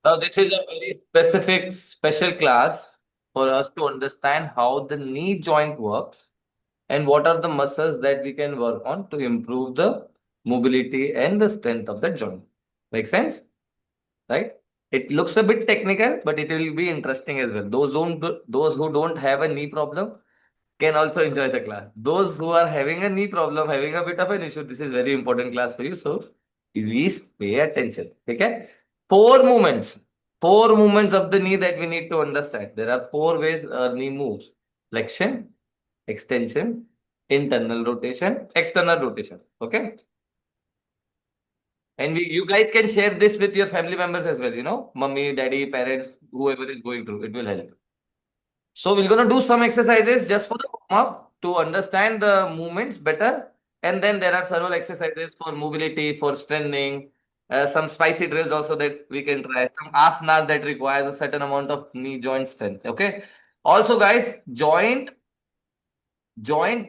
Now, this is a very specific, special class for us to understand how the knee joint works and what are the muscles that we can work on to improve the mobility and the strength of the joint. Make sense? Right? It looks a bit technical, but it will be interesting as well. Those who don't have a knee problem can also enjoy the class. Those who are having a knee problem, having a bit of an issue, this is very important class for you. So please pay attention. Okay? Four movements. Four movements of the knee that we need to understand. There are four ways a knee moves: flexion, extension, internal rotation, external rotation. Okay? And you guys can share this with your family members as well, mummy, daddy, parents, whoever is going through, it will help. So we're gonna do some exercises just for the warm up to understand the movements better. And then there are several exercises for mobility, for strengthening, some spicy drills also that we can try, some asanas that requires a certain amount of knee joint strength. Okay. Also, guys, joint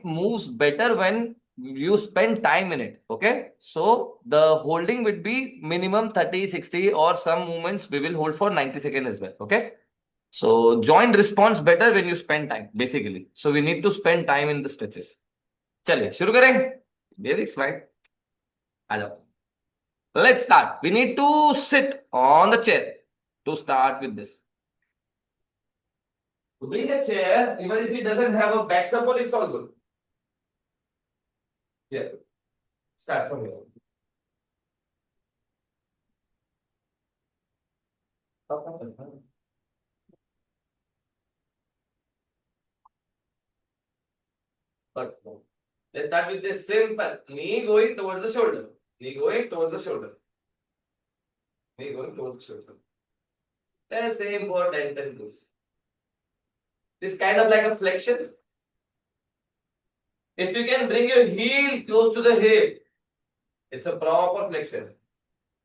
moves better when you spend time in it. Okay, so the holding would be minimum 30, 60, or some movements we will hold for 90 seconds as well. Okay, so joint responds better when you spend time, basically. So we need to spend time in the stretches. चलिए शुरू करें. Very slide. आ जाओ. Let's start. We need to sit on the chair to start with this. To bring a chair, even if it doesn't have a back support, it's all good. Yeah. Start from here. But let's start with this simple. Knee going towards the shoulder. Knee going towards the shoulder. Knee going towards the shoulder. That's important in this. This kind of like a flexion. If you can bring your heel close to the hip, it's a proper flexion.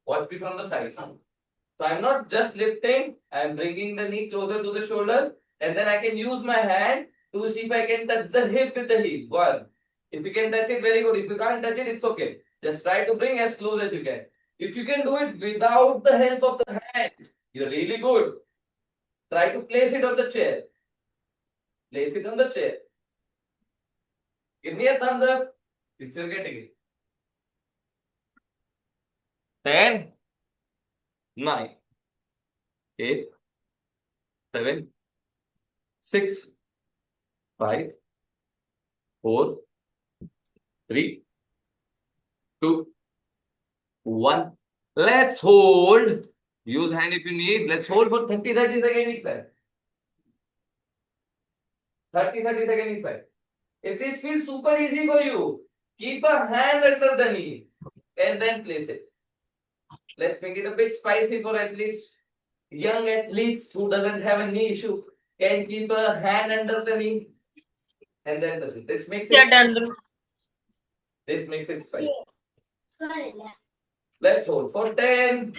Watch me from the side. So I'm not just lifting, I'm bringing the knee closer to the shoulder, and then I can use my hand to see if I can touch the hip with the heel. One. If you can touch it, very good. If you can't touch it, it's okay. Just try to bring as close as you can. If you can do it without the help of the hand, you're really good. Try to place it on the chair. Place it on the chair. Give me a thumbs up if you're getting it. 10, 9, 8, 7, 6, 5, 4, 3, 2, 1. Let's hold. Use hand if you need. Let's hold for 30 seconds each side. 30 seconds each side. If this feels super easy for you, keep a hand under the knee and then place it. Let's make it a bit spicy for athletes. Young athletes who doesn't have a knee issue can keep a hand under the knee and then does it. This makes it spicy. Let's hold for 10,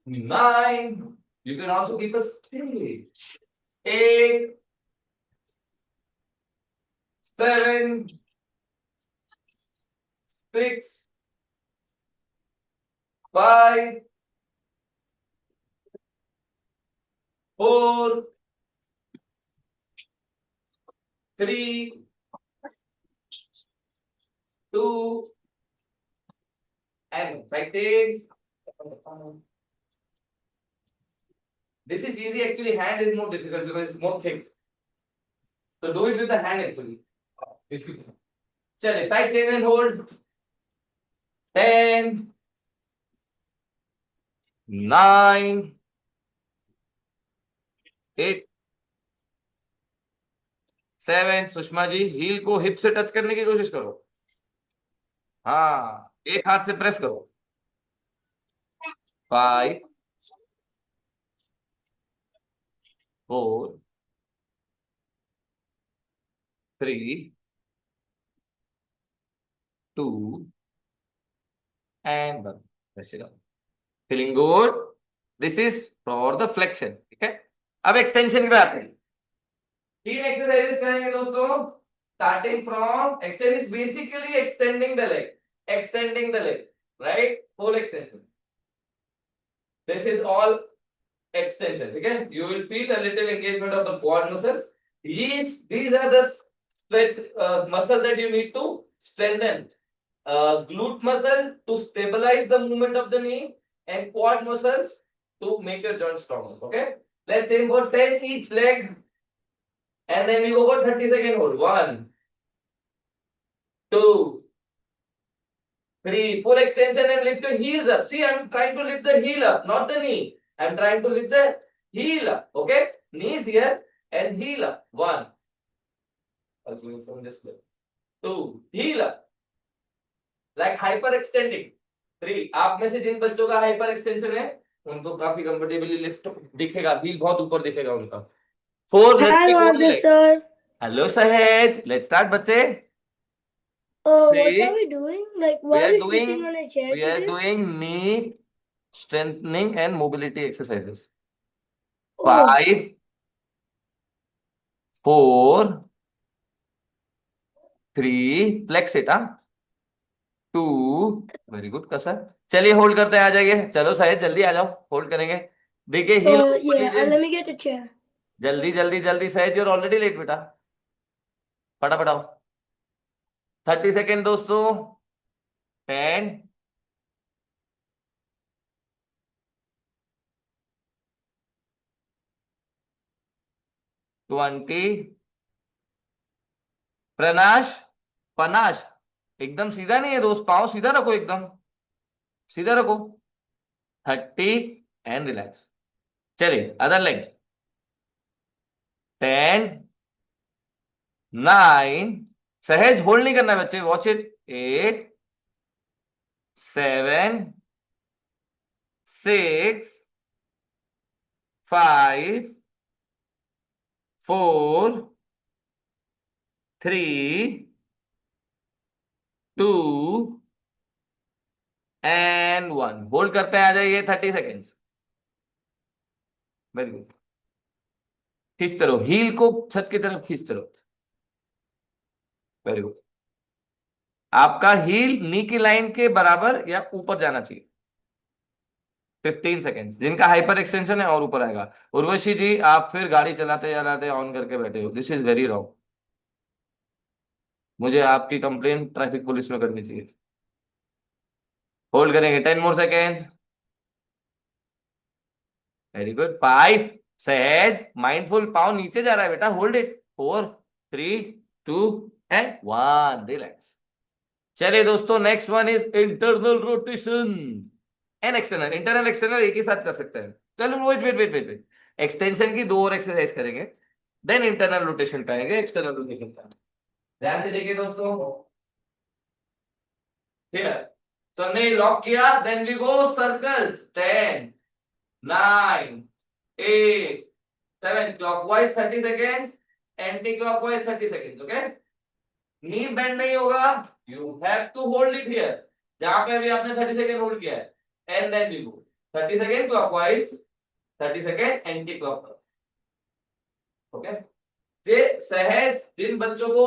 9. You can also keep a straight. 8, 7, 6, 5, 4, 3, 2, and side change. This is easy. Actually, hand is more difficult because it's more thick. So do it with the hand actually. If you can. Chale, side change and hold. 10, 9, 8, 7. Sushma ji heal को hip से touch करने की कोशिश करो. हाँ, एक हाथ से प्रेस करो. 5, 4, 3, 2, and 1. Press it up. Feeling good? This is for the flexion. ठीक है. अब एक्सटेंशन पे आते हैं. 3 एक्सरसाइजेस करेंगे दोस्तों. Starting from extend is basically extending the leg. Extending the leg. Right? Full extension. This is all extension. Okay, you will feel a little engagement of the quad muscles. These are the stretch muscle that you need to strengthen. Glute muscle to stabilize the movement of the knee, and quad muscles to make your joint stronger. Okay, let's aim for 10 each leg, and then we go for 30-second hold. 1, 2, 3, full extension, and lift your heels up. See, I'm trying to lift the heel up, not the knee. I'm trying to lift the heel up. Okay, knees here and heel up. 1, I'll go from this way. 2, heel up, like hyper extending. 3, आप में से जिन बच्चों का hyper extension है उनको काफी comfortably lift दिखेगा, heal बहुत ऊपर दिखेगा उनका. 4, Hello, resting one Abdul leg. sir. Hello Sahed, let's start बच्चे. What are 3, we doing? Like, we why are are we sitting doing on a chair we are today? doing knee strengthening and mobility exercises. Oh, 5, 4, 3, flex it, हाँ. 2, very good कसर. चलिए hold करते हैं, आ जाइए. चलो साहिद जल्दी आ जाओ, होल्ड करेंगे. देखिए हील ऊपर yeah, लीजिए. let me get a chair. जल्दी जल्दी जल्दी साहिद, यूर ऑलरेडी लेट बेटा. फटाफट आओ. 30 सेकेंड दोस्तों. 10, 20. प्रनाश, पनाश, एकदम सीधा नहीं है दोस्त, पाँव सीधा रखो, एकदम सीधा रखो. 30 एंड रिलैक्स. चलिए अदर लेग. 10, 9. सहज होल्ड नहीं करना है बच्चे, वॉच इट. 8, 7, 6, 5, 4, 3, 2 एंड 1. होल्ड करते हैं, आ जाइए. 30 सेकेंड्स. Very good. खींचते रहो, हील को छत की तरफ खींचते रहो. Very good. आपका हील नी की लाइन के बराबर या ऊपर जाना चाहिए. 15 सेकेंड्स. जिनका हाइपर एक्सटेंशन है और ऊपर आएगा. उर्वशी जी, आप फिर गाड़ी चलाते चलाते ऑन करके बैठे हो. This is very wrong. मुझे आपकी कंप्लेन ट्रैफिक पुलिस में करनी चाहिए. होल्ड करेंगे 10 मोर सेकेंड्स. Very good. 5, सहज माइंडफुल, पाँव नीचे जा रहा है बेटा, होल्ड इट. 4, 3, 2 एंड 1. रिलैक्स. चलिए दोस्तों, next one is internal rotation and external. Internal external एक ही साथ कर सकते हैं. चलो wait wait wait wait wait. Extension की 2 और एक्सरसाइज करेंगे, देन इंटरनल रोटेशन का आएंगे, एक्सटर्नल रोटेशन का. ध्यान से देखिए दोस्तों. ठीक है, तो नहीं लॉक किया, then we go circles. 10, 9, 8, 7. Clockwise 30 second, anti क्लॉकवाइज 30 सेकेंड. ओके, नी बेंड नहीं होगा. You have to hold it here, जहां पे अभी आपने 30 सेकेंड होल्ड किया है. And then we go 30 second clockwise, 30 second anti clockwise. Okay, जे सहज जिन बच्चों को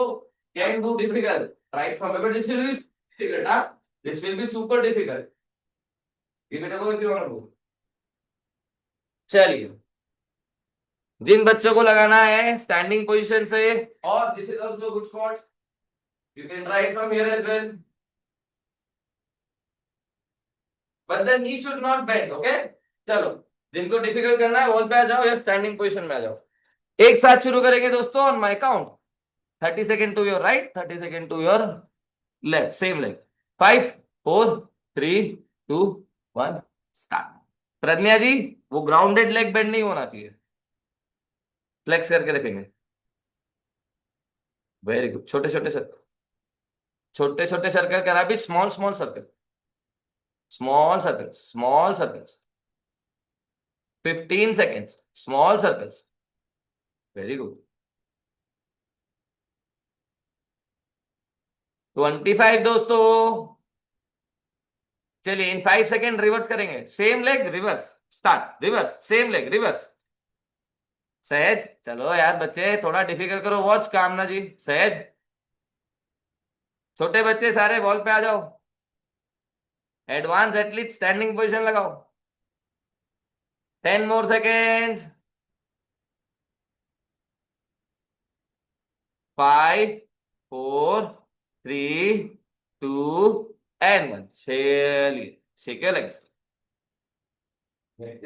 can do difficult right from paper, this will be difficult. This will be super difficult. ये बेटा को क्यों ना बोल. चलिए, जिन बच्चों को लगाना है स्टैंडिंग पोजीशन से, और this is also good spot, you can right from here as well, but the knee should not bend. Okay, चलो जिनको डिफिकल्ट करना है वॉल पे आ जाओ या स्टैंडिंग पोजीशन में आ जाओ. एक साथ शुरू करेंगे दोस्तों on my count. 30 second to your right, 30 second to your left, same leg. 5, 4, 3, 2, 1, start. Pragya ji, वो ग्राउंडेड लेग बेंड नहीं होना चाहिए, फ्लेक्स करके रखेंगे. Very good. छोटे छोटे सर्कल, छोटे छोटे सर्कल करा भी, small small circle, small circles, small circles. 15 seconds, small circles. Very good. 25 दोस्तों. चलिए इन 5 सेकेंड रिवर्स करेंगे. Same leg reverse, start. Reverse, same leg reverse. सहज, चलो यार बच्चे थोड़ा डिफिकल्ट करो. वॉच कामना जी. सहज, छोटे बच्चे सारे बॉल पे आ जाओ. एडवांस एथलीट स्टैंडिंग पोजीशन लगाओ. 10 more seconds. 5, 4, 3, 2, and 1. चलिए, shake your legs. 10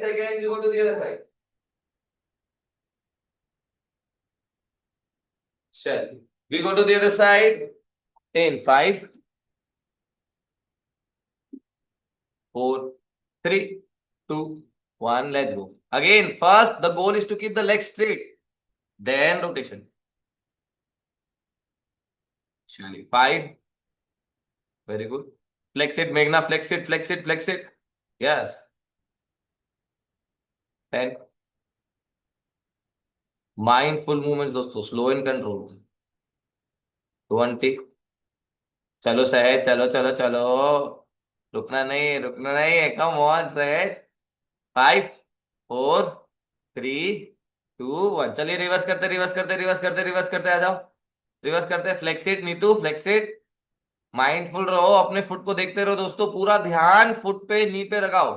seconds, you go to the other side. चलिए, we go to the other side in 5, 4, 3, 2, 1. Let's go. Again, first, the goal is to keep the legs straight. Then rotation. चलिए, 5. Very good. Flex it, Meghna. Flex it, flex it, flex it. Yes. 10. Mindful movements, दोस्तों. Slow and controlled. 20. चलो सहज, चलो चलो चलो. रुकना नहीं, रुकना नहीं. कम ऑन सहज. 5, 4, 3, 2, 1. चलिए, रिवर्स करते रिवर्स करते रिवर्स करते रिवर्स करते आ जाओ. रिवर्स करते. Flex it Neetu, flex it. Mindful रहो, अपने फुट को देखते रहो दोस्तों. पूरा ध्यान फुट पे, नी पे लगाओ.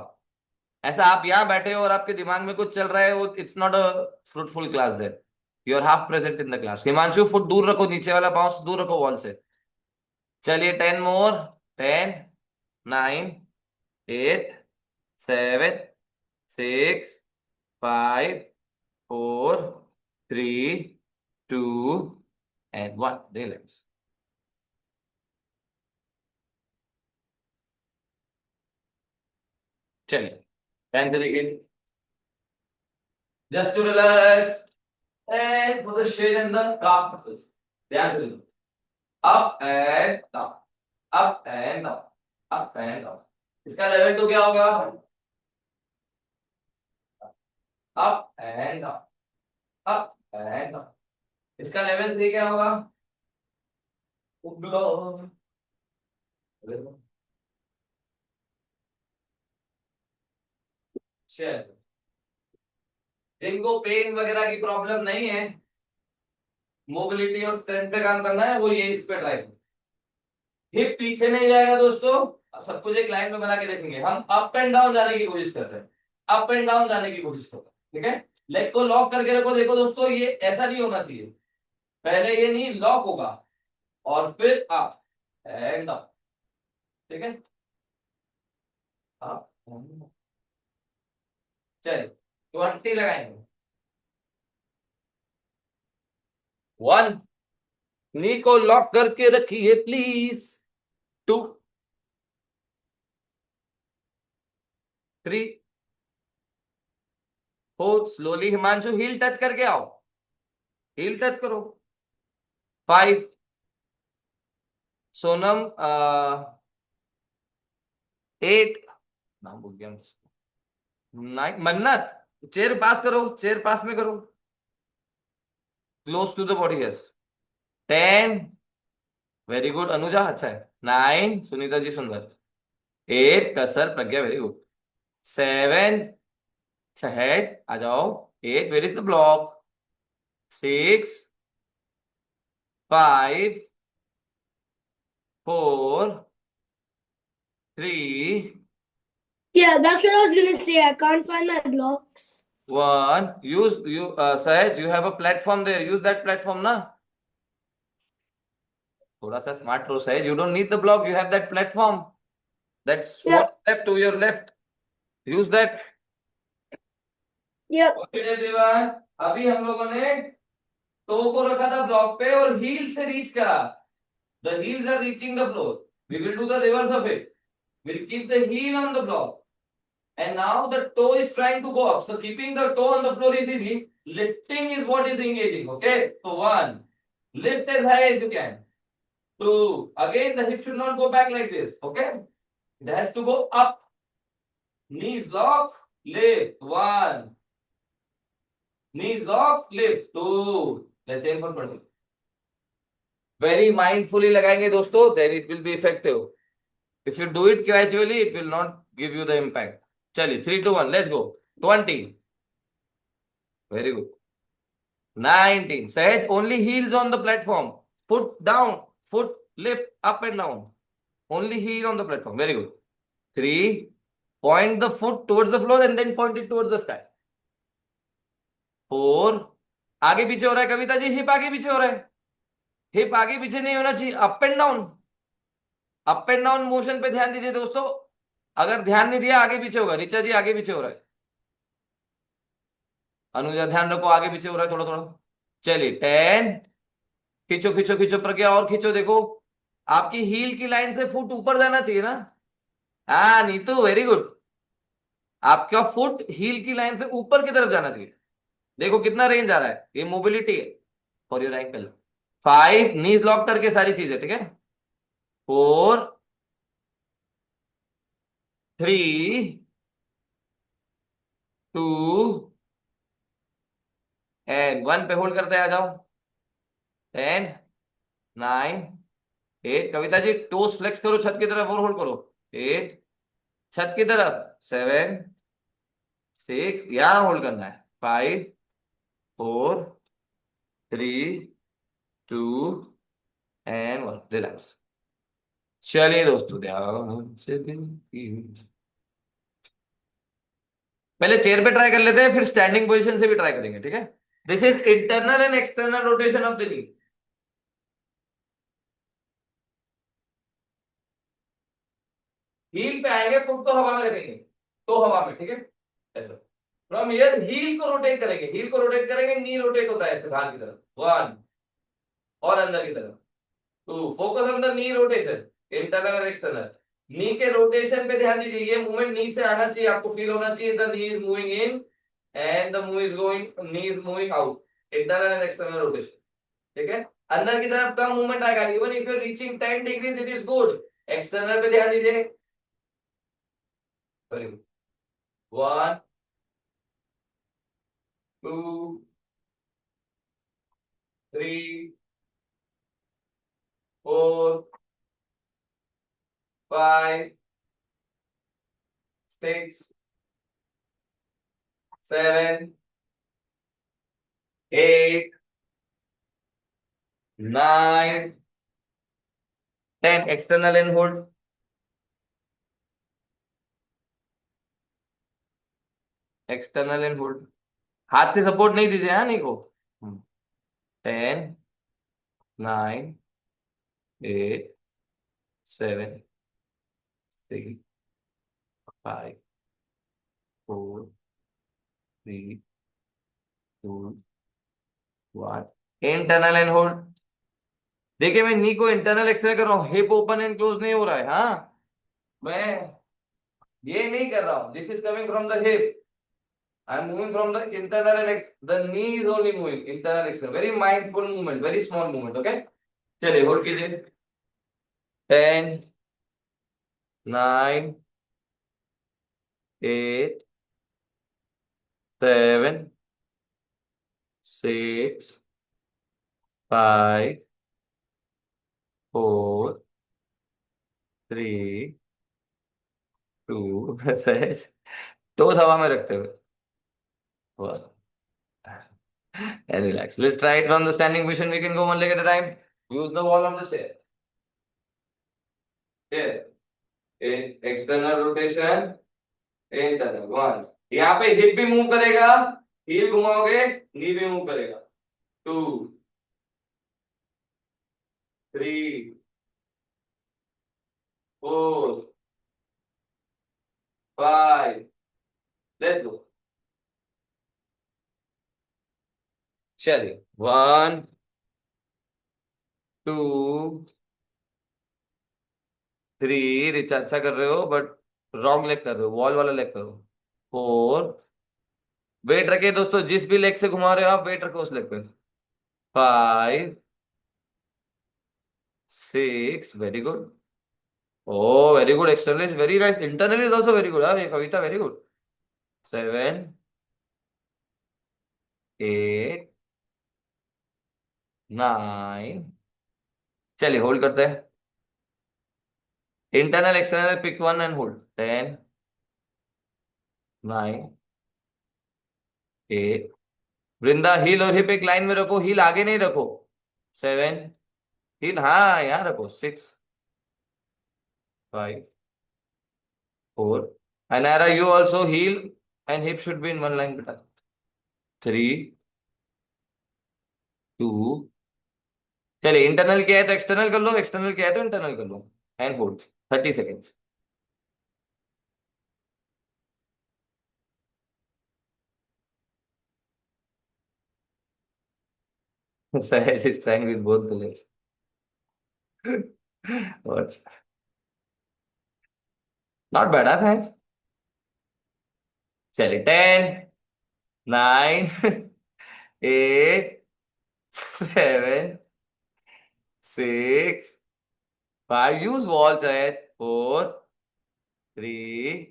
ऐसा आप यहाँ बैठे हो और आपके दिमाग में कुछ चल रहा है, वो it's not a fruitful class. There you are half present in the class. Himanshu, foot दूर रखो, नीचे वाला पाँव दूर रखो वॉल से. चलिए, 10 मोर. 10, 9, 8, 7, 6, 5, 4, 3, 2, and 1. Relax. चलिए, 10 seconds. Just to relax and put the shade in the calf muscles. ध्यान से लो. Up and down, up and down, up and down. इसका लेवल तो क्या होगा? Up and down, up and down. इसका लेवल से क्या होगा? उगलो. चल, जिनको पेन वगैरह की प्रॉब्लम नहीं है, मोबिलिटी और स्ट्रेंथ पे काम करना है, वो ये इस पे ट्राई करें. हिप पीछे नहीं जाएगा दोस्तों. सब कुछ एक लाइन में बना के देखेंगे. हम अप एंड डाउन जाने की कोशिश करते हैं. अप एंड डाउन जाने की कोशिश करते हैं. ठीक है. लेग को लॉक करके रखो. देखो दोस्तों, ये ऐसा नहीं होना चाहिए. पहले ये नहीं लॉक होगा और फिर अप एंड डाउन. ठीक है. अप. चलिए, 20 लगाएंगे. 1. नी को लॉक करके रखिए please. 2, 3, 4. Slowly Himanshu, heel touch करके आओ. हील टच करो. 5. सोनम, 8. नाम भूल गया. 9. मन्नत, चेयर पास करो. चेयर पास में करो. Close to the body. Yes. 10. Very good Anuja, अच्छा है. 9. सुनीता जी सुंदर. 8. कसर प्रज्ञा, वेरी गुड. 7. सहज आ जाओ. 8. Where is the block. 6, 5, 4, 3, Yeah, that's what I was gonna say. I can't find my blocks. 1. Use you Sahaj, you have a platform there. Use that platform, na. थोड़ा सा smart रहो सहज. You don't need the block. You have that platform. That's Yeah. one step to your left. Use that. Yep. Okay, everyone. अभी हम लोगों ने to को रखा था ब्लॉक पे और हील से रीच करा. The heels are reaching the floor. We will do the reverse of it. We'll keep the heel on the block. And now the toe is trying to go up. So keeping the toe on the floor is easy. Lifting is what is engaging. Okay. So 1. Lift as high as you can. 2. Again, the hip should not go back like this. Okay. It has to go up. Knees lock. Lift. 1. Knees lock. Lift. 2. Let's aim for 20. Very mindfully लगाएंगे दोस्तों. Then it will be effective. If you do it casually, it will not give you the impact. चलिए, 3, 2, 1. Let's go. 20. Very good. 19. Sahaj, only heels on the platform. Foot down. Foot lift up and down. Only heel on the platform. Very good. 3, Point the foot towards the floor and then point it towards the sky. 4. आगे पीछे हो रहा है Kavita ji, hip आगे पीछे हो रहा है। हिप आगे पीछे नहीं होना चाहिए, up and down. Up and down motion पे ध्यान दीजिए दोस्तों। अगर ध्यान नहीं दिया आगे पीछे होगा। ऋचा जी आगे पीछे हो रहा है। अनुजा ध्यान रखो, आगे पीछे हो रहा है थोड़ा थोड़ा। चलिए 10। खींचो खींचो खींचो, प्रज्ञा और खींचो। देखो आपकी हील की लाइन से फुट ऊपर जाना चाहिए ना। हाँ नीतू, वेरी गुड। आपका फुट हील की लाइन से ऊपर की तरफ जाना चाहिए। देखो कितना रेंज आ रहा है, ये मोबिलिटी है for your ankle. 5, knees lock करके सारी चीजें, ठीक है। 4, 3, 2 एंड 1 पे होल्ड करते आ जाओ। 10, 9, 8। कविता जी टोस फ्लेक्स करो छत की तरफ और होल्ड करो। 8, छत की तरफ। 7, 6, यहां होल्ड करना है। 5, 4, 3, 2 एंड 1, रिलैक्स। चलिए दोस्तों ध्यान से पहले चेयर पे ट्राई कर लेते हैं, फिर स्टैंडिंग पोजीशन से भी ट्राई करेंगे, ठीक है। This is internal and external rotation of the knee. Heel पे आएंगे, फुट को हवा में रखेंगे, तो हवा में, ठीक है। ऐसा फ्रॉम हियर हील को रोटेट करेंगे, हील को रोटेट करेंगे, नी रोटेट होता है ऐसे बाहर की तरफ। 1 और अंदर की तरफ। 2, focus on the knee rotation, internal और एक्सटर्नल। नी के रोटेशन पे ध्यान दीजिए, ये मूवमेंट नी से आना चाहिए, आपको फील होना चाहिए the knee is moving in and the move is going, knee is moving out. Internal and external rotation, ठीक है। अंदर की तरफ कम मूवमेंट आएगा, even if you reaching 10 degrees it is good. External पे ध्यान दीजिए। Very good. 1, 2, 3, 4, 5, 6, 7, 8, 9, 10। External and hold. External and hold. हाथ से सपोर्ट नहीं दीजिए, हाँ नहीं को। 10, 9, 8, 7, 6, 5, 4, 3, 2, 1। Internal and hold. देखिए मैं नी को इंटरनल एक्सटर्नल कर रहा हूँ, हिप ओपन एंड क्लोज नहीं हो रहा है। हाँ मैं ये नहीं कर रहा हूँ, this is coming from the hip. I am moving from the internal and the knee is only moving internal external. Very mindful movement, very small movement, okay. चलिए होल्ड कीजिए। 10, 9, 8, 7, 6, 5, 4, 3, 2 सहज टोस हवा में रखते हुए। And relax. Let's try it from the standing position. We can go one leg at a time. Use the wall of the chair. Here. In external rotation. Internal. 1. यहाँ पे hip भी move करेगा, heal घुमाओगे, नी भी move करेगा। 2, 3, 4, 5. Let's go. चलिए 1, 2, 3। रिचा अच्छा कर रहे हो बट रॉन्ग लेग कर रहे हो, वॉल वाला लेग करो। 4। वेट रखे दोस्तों, जिस भी लेग से घुमा रहे हो आप वेट रखो उस लेग पे। 5, 6, very good. Oh, very good. External is very nice. Internal is also very good. Huh? Kavita, very good. 7, 8, 9। चलिए होल्ड करते हैं। Internal external pick one and hold. 10, 9, 8। Vrinda heel और हिप एक लाइन में रखो, हील आगे नहीं रखो। 7, हील हाँ यहाँ रखो। 6, 5, 4। Anara, you also heel and hip should be in one line, beta. 3, 2. चलिए, इंटरनल किया है तो एक्सटर्नल कर लो, एक्सटर्नल किया है तो इंटरनल कर लो, and hold 30 seconds. Sahesh is trying with both the legs. Not bad है साइंस. चलिए, 10, 9, 8, 7, 6, 5. Use wall size. 4, 3,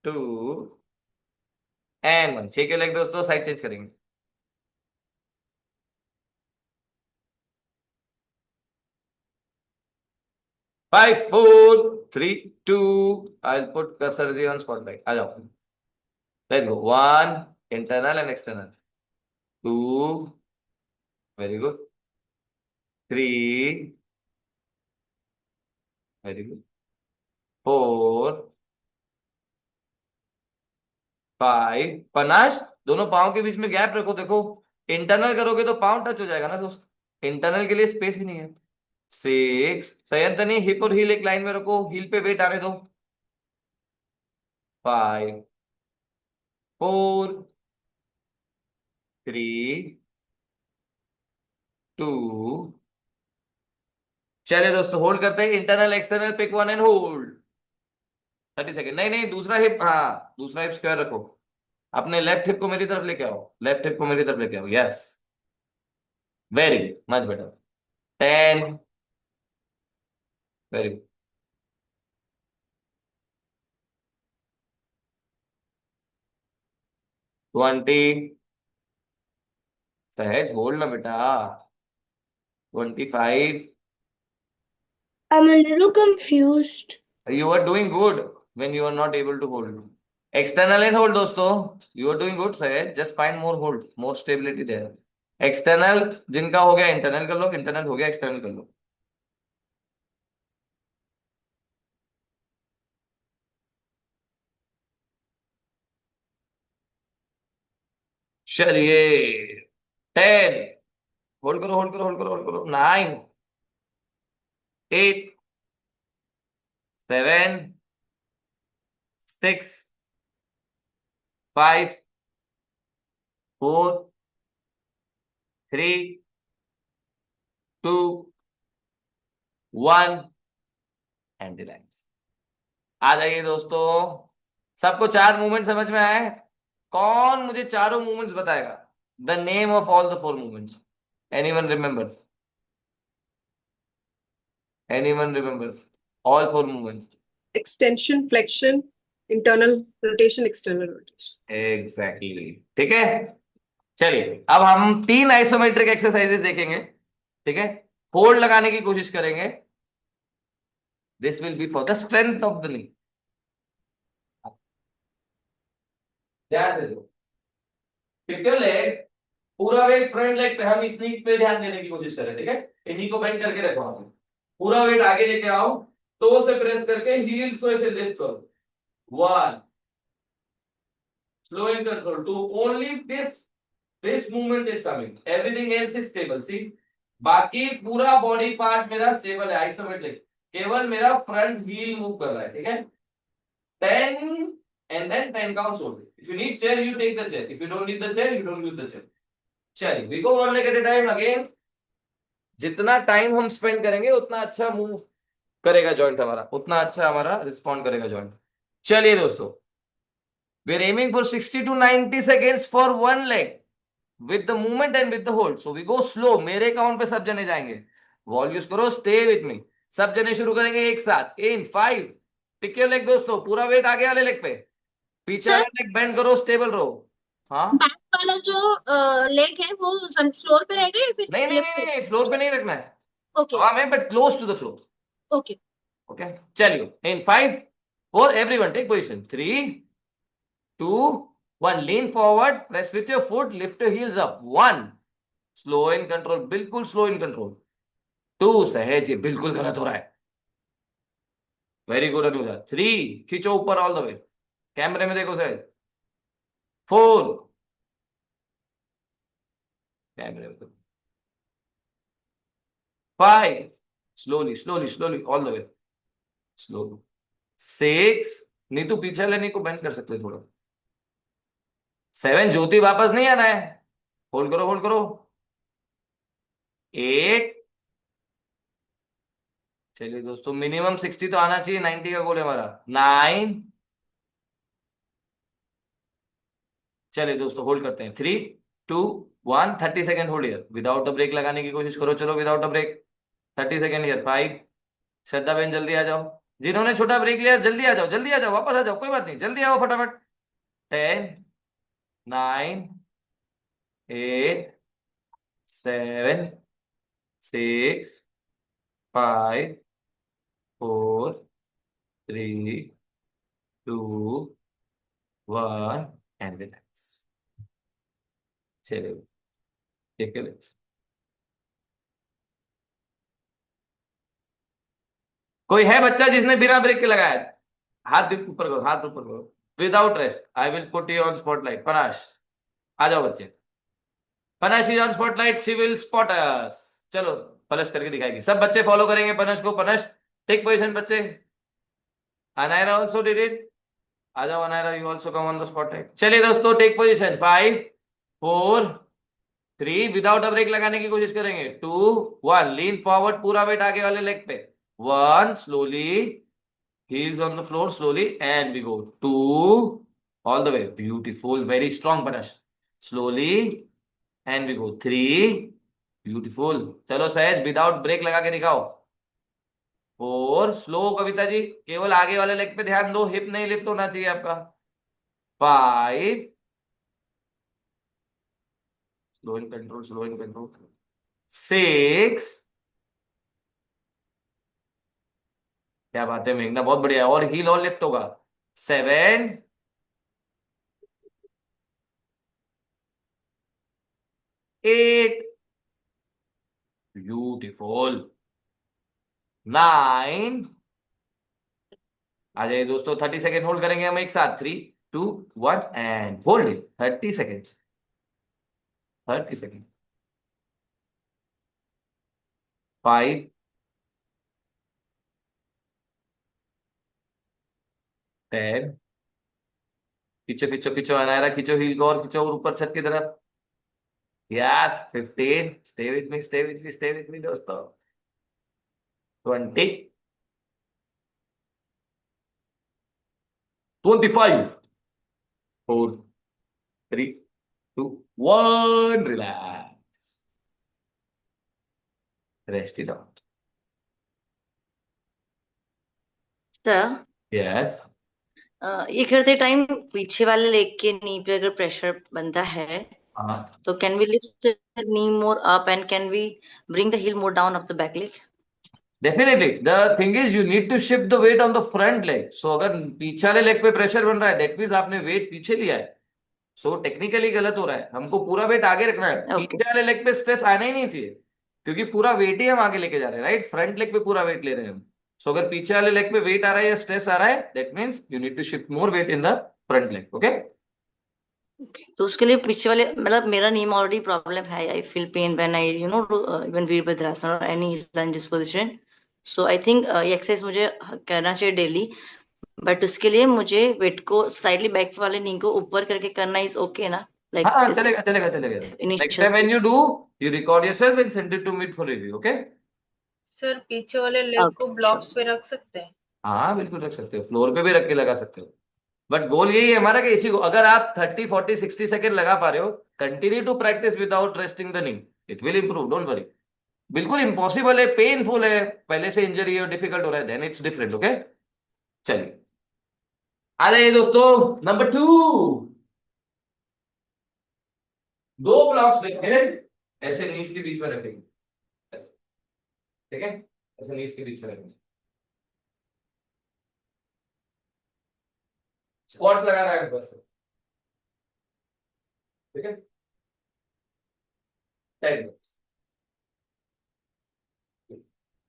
2 and 1. Shake your leg दोस्तों, साइड चेंज करेंगे. 5, 4, 3, 2. I put Kasar ji on spot back. आ जाओ. Let's go. 1 internal and external. 2 very good. 3 very good. 4, 5. Panache, दोनों पाँव के बीच में गैप रखो. देखो, इंटरनल करोगे तो पाँव टच हो जाएगा ना दोस्त. इंटरनल के लिए स्पेस ही नहीं है. 6. सयंतनी, हिप और हील एक लाइन में रखो, हील पे वेट आने दो. 5, 4, 3, 2. चलिए दोस्तों, होल्ड करते हैं. Internal external, pick one and hold. 30 second. नहीं नहीं, दूसरा हिप, हाँ दूसरा हिप स्क्वायर रखो. अपने लेफ्ट हिप को मेरी तरफ लेके आओ, लेफ्ट हिप को मेरी तरफ लेके आओ. Yes, very good, much better. 10 very good. 20. सहज होल्ड ना बेटा. 25. I'm a little confused. You are doing good when you are not able to hold. External and hold दोस्तों. You are doing good सहज. Just find more hold, more stability there. External जिनका हो गया internal कर लो, internal हो गया external कर लो. चलिए, 10. होल्ड करो, होल्ड करो, होल्ड करो, होल्ड करो. 9, 8, 7, 6, 5, 4, 3, 2, 1 एंड रिलैक्स. आ जाइए दोस्तों. सबको 4 मूवमेंट समझ में आए? कौन मुझे चारों मूवमेंट्स बताएगा? The name of all the 4 movements. Anyone remembers? Anyone remembers all 4 movements? Extension, flexion, internal rotation, external rotation. Exactly, ठीक है. चलिए, अब हम 3 आइसोमेट्रिक एक्सरसाइजेस देखेंगे. ठीक है, होल्ड लगाने की कोशिश करेंगे. This will B for the strength of the नी. ध्यान से दो. लेग, पूरा वेट फ्रंट लेग पे, हम इस नी पे ध्यान देने की कोशिश करें. ठीक है, इन्हीं को बेंड करके रखो. आप पूरा वेट आगे लेके आओ, तो से प्रेस करके हील्स को ऐसे लिफ्ट करो. 1, slow and control. 2, only this movement is coming, everything else is stable. See, बाकी पूरा बॉडी पार्ट मेरा स्टेबल है, आइसोमेट्रिक. केवल मेरा फ्रंट व्हील मूव कर रहा है. ठीक है. 10 and then 10 counts only. If you need chair, you take the chair. If you don't need the chair, you don't use the chair. चलिए, we go one leg at a time again. जितना time हम spend करेंगे उतना अच्छा move करेगा joint हमारा, उतना अच्छा हमारा रिस्पॉन्ड करेगा जॉइंट. चलिए दोस्तों, we are aiming for 60 to 90 seconds for one leg with the movement and with the hold. So we go slow. मेरे काउंट पे सब जने जाएंगे. वॉल यूज करो, स्टे विथ मी. सब जने शुरू करेंगे एक साथ. इन 5. पिक योर लेग दोस्तों, पूरा वेट आगे वाले लेग पे. पीछे वाला लेग बेंड करो, स्टेबल रहो. हाँ, बैक वाला जो लेग है वो फ्लोर पे रहेगा या फिर नहीं नहीं नहीं नहीं, फ्लोर पे नहीं रखना है. ओके हवा में, but close to the floor. Okay okay, चलिए. In 5, 4, everyone take position. 3, 2, 1. Lean forward, press with your foot, lift your heels up. 1, slow in control, बिल्कुल स्लो इन कंट्रोल. 2, सहज, ये बिल्कुल गलत हो रहा है. Very good Anuja. 3, खींचो ऊपर ऑल द वे, कैमरे में देखो सर। 4, कैमरे में देखो। 5, slowly slowly slowly all the way, slowly. 6, Neetu पीछे लेने को बेंड कर सकते हो थोड़ा। 7, ज्योति वापस नहीं आना है, होल्ड करो होल्ड करो। 8, चलिए दोस्तों मिनिमम 60 तो आना चाहिए, 90 का गोल है हमारा। 9, चलिए दोस्तों होल्ड करते हैं। 3, 2, 1, 30 second hold here, without a break लगाने की कोशिश करो, चलो without a break. 30 second here. 5, Shraddha बहन जल्दी आ जाओ, जिन्होंने छोटा ब्रेक लिया जल्दी आ जाओ, जल्दी आ जाओ, वापस आ जाओ, कोई बात नहीं, जल्दी आओ फटाफट। 10, 9, 8, 7, 6, 5, 4, 3, 2, 1 एंड रिलैक्स। चलिए ठीक है। कोई है बच्चा जिसने बिना ब्रेक के लगाया है? हाथ ऊपर करो, हाथ ऊपर करो। Without rest I will put you on spotlight. Panash आ जाओ बच्चे। Panash is on spotlight, she will spot us. चलो पलश करके दिखाएगी, सब बच्चे फॉलो करेंगे पनश को। पनश टेक पोजीशन बच्चे। अनायरा ऑल्सो डिड इट, आ जाओ Anaira, you also come on the spotlight. चलिए दोस्तों take position. 5, 4, 3, without a break लगाने की कोशिश करेंगे। 2, 1, लीन फॉरवर्ड, पूरा वेट आगे वाले लेग पे। 1, slowly, heels on the floor slowly, and we go 2, all the way, beautiful, very strong panache, slowly, and we go 3, beautiful। चलो सहज विदाउट ब्रेक लगा के दिखाओ। 4, स्लो कविता जी, केवल आगे वाले लेग पे ध्यान दो, हिप नहीं लिफ्ट होना चाहिए आपका। 5, slow in control, slow in control. 6, क्या बात है मेघना, बहुत बढ़िया, और हील और लिफ्ट होगा। 7, 8, ब्यूटीफुल। 9, आ जाइए दोस्तों, 30 सेकेंड होल्ड करेंगे हम एक साथ। 3, 2, 1 and hold it 30 second. 30 second. 5, 10, खींचो खींचो खींचो अनायरा, खींचो हील को और खींचो, और ऊपर छत की तरफ। Yes. 15, stay with me, stay with me, stay with me दोस्तों। 20, 25, 4, 3, 2, 1, relax, rest it out. Sir yes. ये करते टाइम पीछे वाले लेग के नी पे अगर प्रेशर बनता है हाँ तो can we lift knee more up and can we bring the heel more down of the back leg? Definitely, the thing is you need to shift the weight on the front leg. So अगर पीछे वाले leg पे pressure बन रहा है, that means आपने wait पीछे लिया है। सो टेक्निकली गलत हो रहा है, हमको पूरा वेट आगे रखना है। ओके पीछे वाले लेग पे स्ट्रेस आना ही नहीं चाहिए, क्योंकि पूरा वेट ही हम आगे लेके जा रहे हैं, राइट। फ्रंट लेग पे पूरा वेट ले रहे हैं हम। सो अगर पीछे वाले लेग पे वेट आ रहा है या स्ट्रेस आ रहा है, that means you need to shift more weight in the front leg. Okay. तो उसके लिए पीछे वाले मतलब मेरा नी में ऑलरेडी प्रॉब्लम है, I feel pain when I even Virabhadrasana और any lunges position. So I think ये एक्सरसाइज मुझे करना चाहिए डेली, बट उसके लिए मुझे वेट को साइडली बैक वाले नी को ऊपर करके करना इज ओके ना? लाइक हाँ चलेगा चलेगा चलेगा। Next time initial when you do, you record yourself and send it to me for review. Okay. Sir पीछे वाले लेग को ओके ब्लॉक्स पे रख सकते हैं? हाँ बिल्कुल रख सकते हो, फ्लोर पे भी रख के लगा सकते हो। बट गोल यही है हमारा कि इसी को अगर आप 30, 40, 60 सेकेंड लगा पा रहे हो, continue to practice without resting the knee, it will improve, don't worry. बिल्कुल इम्पॉसिबल है, पेनफुल है, पहले से इंजरी है और डिफिकल्ट हो रहा है, देन इट्स डिफरेंट। ओके। चलिए आ जाइए दोस्तों, नंबर 2। दो ब्लॉक्स रखेंगे, ऐसे नीज के बीच में रखेंगे, ऐसे, ठीक है, ऐसे नीज के बीच में रखेंगे। स्क्वाट लगाना है बस, ठीक है। 10।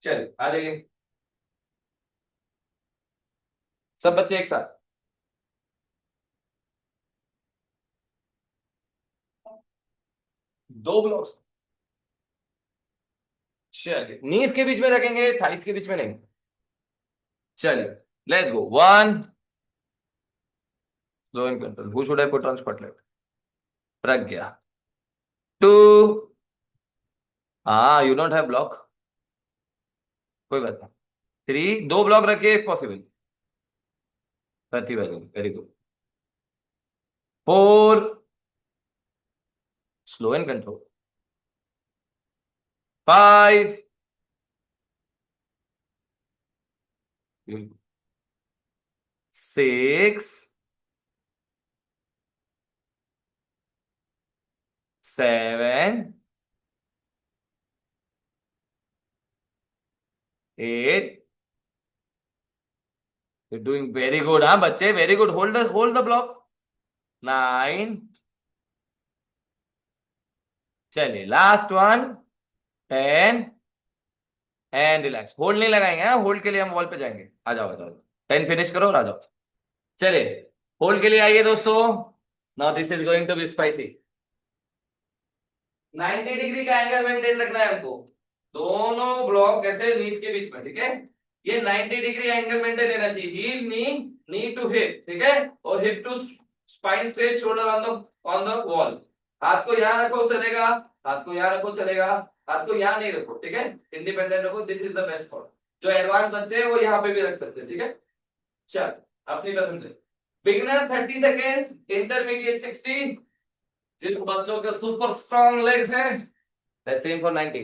चलिए आ जाइए। सब बच्चे एक साथ। दो ब्लॉक्स। चलिए, नीज के बीच में रखेंगे, थाइस के बीच में नहीं। चलिए, let's go. One, slow and control. Who should I put on spotlight? Pragya. Two, हाँ, यू डोंट हैव ब्लॉक, कोई बात नहीं। थ्री, दो ब्लॉक रखिए if possible. Very good. Four, slow and control. Five, six, seven, eight, you doing very good. हाँ बच्चे, very good. Hold the block. Nine, चलिए last one, ten, and relax. Hold नहीं लगाएंगे, हाँ, होल्ड के लिए हम वॉल पे जाएंगे। आ जाओ, आ जाओ। टेन फिनिश करो और आ जाओ। चलिए, होल्ड के लिए आइए दोस्तों। Now this is going to be spicy. 90 degree का एंगल मेंटेन रखना है हमको, दोनों ब्लॉक ऐसे नीज के बीच में, ठीक है। ये 90 डिग्री एंगल मेंटेन रहना चाहिए। Heel knee, knee to hip, ठीक है, और hip to spine straight, shoulder on the wall. हाथ को यहां रखो चलेगा, हाथ को यहां रखो चलेगा, हाथ को यहां नहीं रखो, ठीक है, इंडिपेंडेंट रखो। This is the best for जो एडवांस बच्चे हैं, वो यहाँ पे भी रख सकते हैं, ठीक है। चल, अपनी पसंद से। बिगिनर 30 सेकेंड्स, इंटरमीडिएट 60, जिन बच्चों के सुपर स्ट्रॉन्ग लेग्स हैं, दैट्स सेम फॉर 90।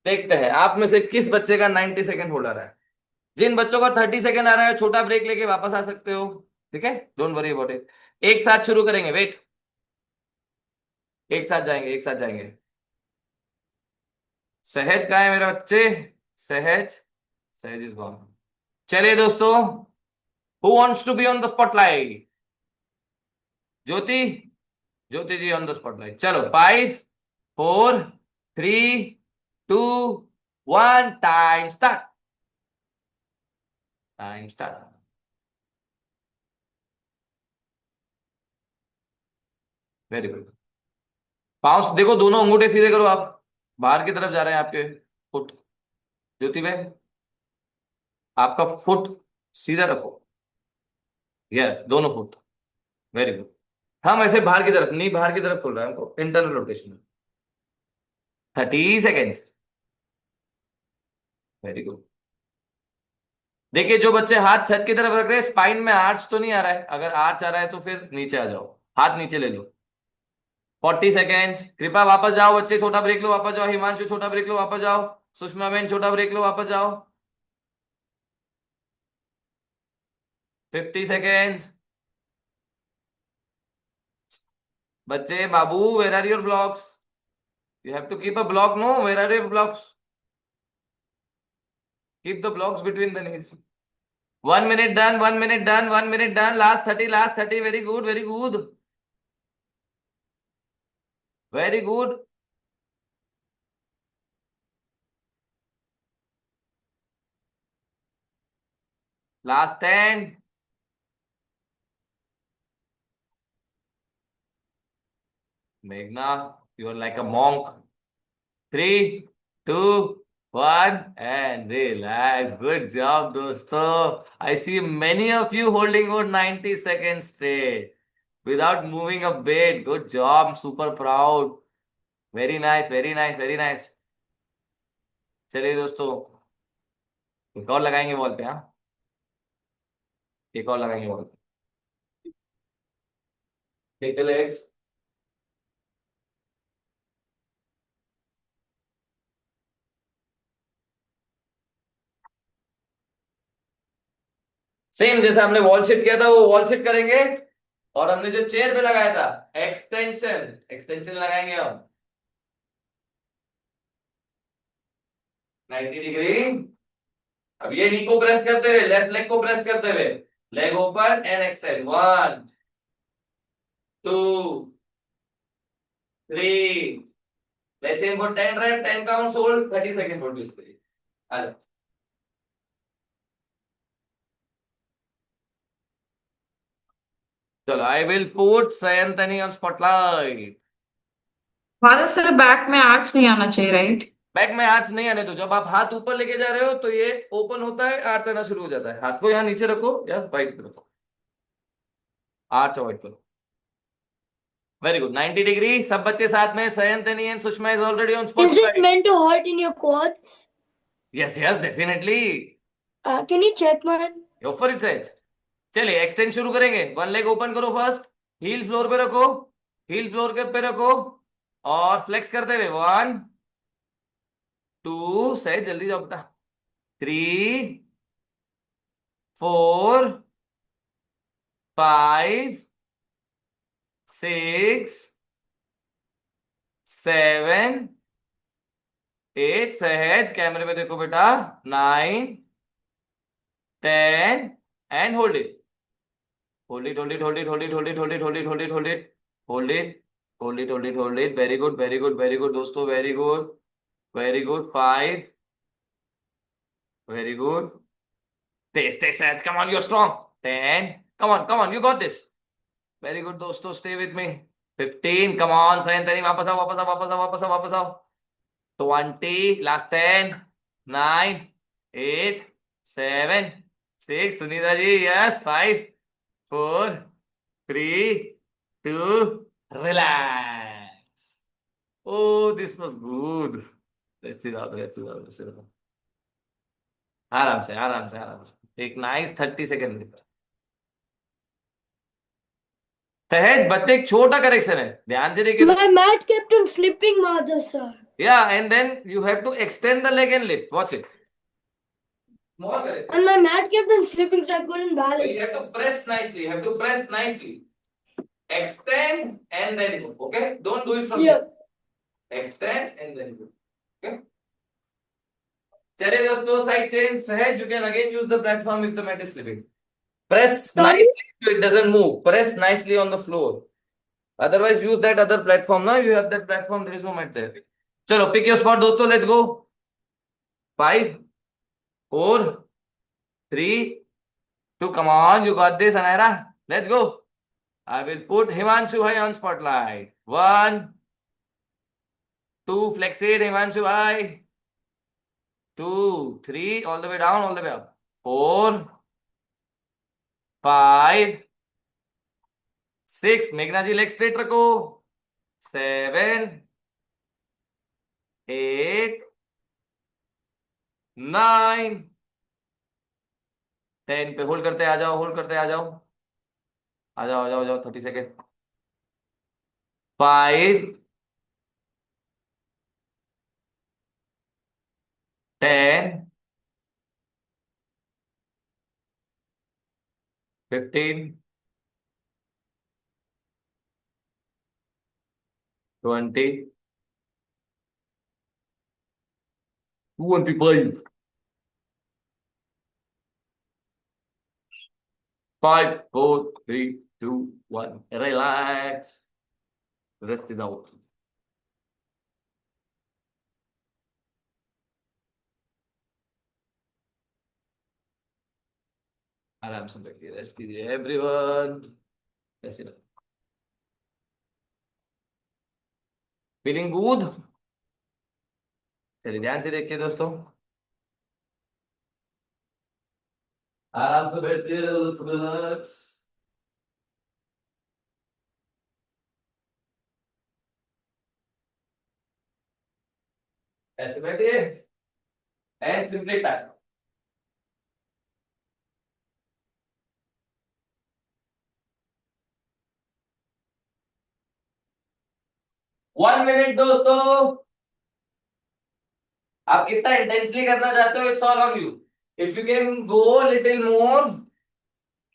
देखते हैं आप में से किस बच्चे का 90 सेकंड होल्ड आ रहा है। जिन बच्चों का 30 सेकंड आ रहा है, छोटा ब्रेक लेके वापस आ सकते हो, ठीक है, डोंट वरी अबाउट इट। एक साथ शुरू करेंगे, वेट, एक साथ जाएंगे, एक साथ जाएंगे। सहज कहाँ है मेरे बच्चे? सहज, सहज इज गॉन। चलिए दोस्तों, who wants to be on the spotlight? Jyoti, Jyoti ji on the spotlight. चलो, 5, 4, 3, 2, 1, time start. Time start. Very good. Pause देखो, दोनों अंगूठे सीधे करो आप, बाहर की तरफ जा रहे हैं आपके फुट। ज्योति भाई, आपका फुट सीधा रखो। यस, दोनों फुट, वेरी गुड। हम ऐसे बाहर की तरफ, नहीं बाहर की तरफ खोल रहे हैं हमको, internal rotation. 30 seconds, very good. देखिए, जो बच्चे हाथ छत की तरफ रख रहे हैं, स्पाइन में आर्च तो नहीं आ रहा है। अगर आर्च आ रहा है तो फिर नीचे आ जाओ, हाथ नीचे ले लो। 40 सेकेंड्स, कृपा वापस जाओ बच्चे, छोटा ब्रेक लो, वापस जाओ। हिमांशु, छोटा ब्रेक लो, वापस जाओ। सुषमा बेन, छोटा ब्रेक लो, वापस जाओ। 50 सेकेंड्स। बच्चे, बाबू, where are your blocks? You have to keep a block, no? Where are your blocks? Keep the blocks between the knees. 1 minute done, 1 minute done, 1 minute done. Last 30, last 30. Very good, very good. Very good. Last 10. Meghna, you are like a monk. 3, 2, 1, and relax. Good job, dosto. I see many of you holding on 90 seconds straight without moving a bit. Good job. I'm super proud. Very nice, very nice, very nice. चलिए दोस्तों, एक और लगाएंगे wall पे। हाँ, एक और लगाएंगे वॉल पे। Take the legs. सेम जैसे हमने वॉल शिट किया था, वो वॉल शिट करेंगे। और हमने जो चेयर पे लगाया था, एक्सटेंशन, एक्सटेंशन लगाएंगे हम 90 डिग्री। अब ये नी को प्रेस करते हुए, लेफ्ट लेग को प्रेस करते हुए, leg open and extend. 1, 2, 3, let's aim for 10 rep, 10 counts, hold 30 second hold this. चलो, I will put Sayantani on spotlight. Madhav sir back में आर्च नहीं आना चाहिए, राइट? बैक में आर्च नहीं आने दो। जब आप हाथ ऊपर लेके जा रहे हो तो ये ओपन होता है, आर्च आना शुरू हो जाता है। हाथ को यहाँ नीचे रखो या वाइट पे रखो, आर्च अवॉइड करो। Very good, 90 degree. सब बच्चे साथ में। Sayantani and Sushma is already on Is spotlight. it meant to hurt in your quads? Yes, yes, definitely. Can you check mine? Go for it, Sahaj. चलिए, extend शुरू करेंगे। One leg open करो first, heal floor पे रखो, heal floor के पे रखो और फ्लेक्स करते हुए 1 2, सहज जल्दी जाओ बेटा, 3 4 5 6 7 8, सहज कैमरे में देखो बेटा, 9 10 and hold it, hold it, hold it, hold it, hold it, hold it, hold it, hold it, hold it, hold it, hold it, hold it, hold it, hold it. Very good, very good, very good दोस्तों, very good, very good. 5, very good. Stay set, come on, you're strong. 10, come on, you got this. Very good दोस्तों, stay with me. 15, come on, Sayantani, वापस आओ, वापस आओ, वापस आओ, वापस आओ, वापस आओ. 20, last 10, 9, 8, 7, 6, Sunita ji, yes, 5, 4, 3, 2, relax. Oh, this was good. Let's sit down, let's sit down, let's sit down. आराम से, आराम से, आराम से। एक नाइस 30 सेकेंड। सहज बच्चे, एक छोटा करेक्शन है, ध्यान से देखिए। My mat kept on slipping, Madhav sir. Yeah, and then you have to extend the leg and lift. Watch it. Small correction. And my mat kept on slipping, so I couldn't So you have to balance. press nicely. You have to press nicely. Extend and then go. Okay? Don't do it from Yeah. here. Extend and then go. Okay? चलिए दोस्तों, side change. सहज, you can again use the platform if the mat is slipping. Press Sorry? nicely so it doesn't move. Press nicely on the floor. Otherwise, use that other platform. Now you have that platform. There is no mat there. चलो, pick your spot दोस्तों. Let's go. 5, 4, 3, 2. Come on, you got this, Anaira. Let's go. I will put Himanshu Bhai on spotlight. 1, 2, flex it, Himanshu Bhai. 2, 3, all the way down, all the way up. 4, 5, 6, Meghna ji leg straight रखो. 7, 8, 9, 10 पे hold करते आ जाओ, hold करते आ जाओ, आ जाओ, आ जाओ, आ जाओ, 30 second. 5, 10, 15, 20, 25, 5, 4, 3, 2, 1. Relax. Rest it out. आराम से बैठिए, रेस्ट कीजिए एवरीवन। ऐसे फीलिंग गुड। चलिए, ध्यान से देखिए दोस्तों, आराम से बैठिए, रिलैक्स। ऐसे बैठिए and simply tap. One minute दोस्तों, आप कितना इंटेंसली करना चाहते हो, it's all on you. If you can go little more,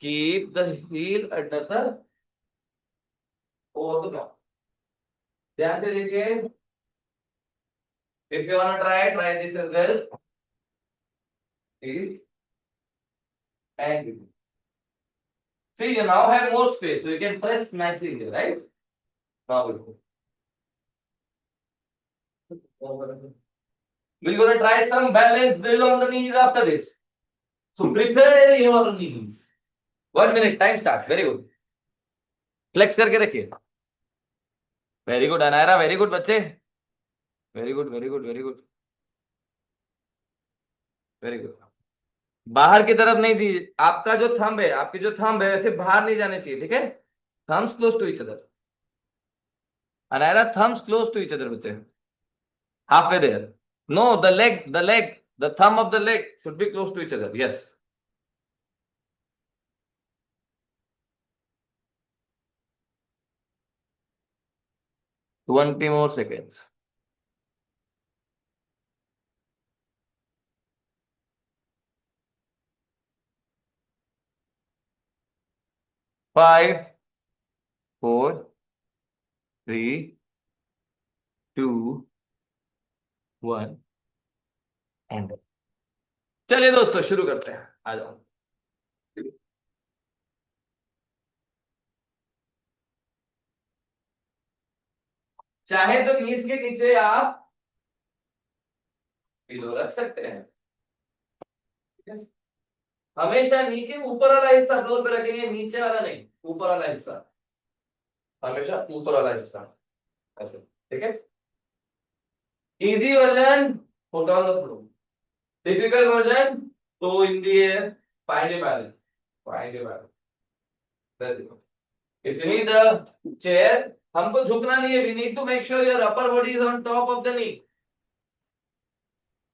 keep the heel under the over the ground. ध्यान से देखिए, if you want try, try this as well. And see, you now have more space, so you can press nicely here, right? Now we're going to try some balance drill on the knees after this. So prepare your knees. 1 minute, time start. Very good. Flex करके रखिए। Very good Anaira, very good बच्चे, very good very good very good very good. बाहर की तरफ नहीं थी, आपका जो थंब है, आपकी जो थंब है वैसे बाहर नहीं जाने चाहिए, ठीक है? Thumbs close to each other. Anaira thumbs close to each other बच्चे, halfway there. No, the thumb of the leg should be close to each other. Yes. 20 more seconds. 5, 4, 3, 2, 1 and. चलिए दोस्तों शुरू करते हैं, आ जाओ। चाहे तो नीज के नीचे आप पिलो रख सकते हैं, ठीक है? हमेशा नी के ऊपर वाला हिस्सा फ्लोर पे रखेंगे, नीचे वाला नहीं, ऊपर वाला हिस्सा, हमेशा ऊपर वाला हिस्सा ऐसे, ठीक है? Easy version, put on the floor. Difficult version, toe in the air, find a balance. Find a balance. That's it. If you need a chair, हमको झुकना नहीं है. We need to make sure your upper body is on top of the knee.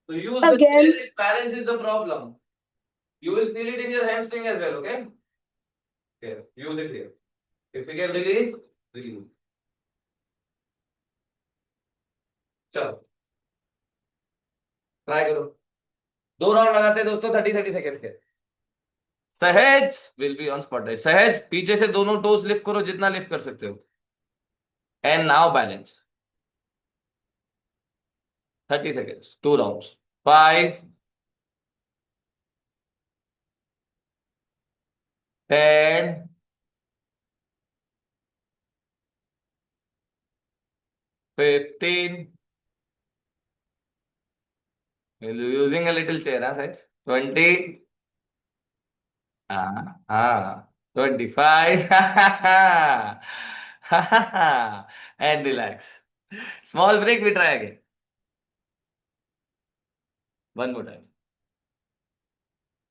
So use the Again. chair if balance is the problem. You will feel it in your hamstring as well, okay? Here, use it here. If you can release, release. चलो try करो, 2 round लगाते हैं दोस्तों, 30 seconds के। सहज will be on spotlight. सहज पीछे से दोनों टोज लिफ्ट करो जितना लिफ्ट कर सकते हो, and now balance. 30 seconds, 2 rounds. 5, 10, 15. Using a little chair, huh, Sahej? 20. 25. And relax. Small break, we try again. One more time.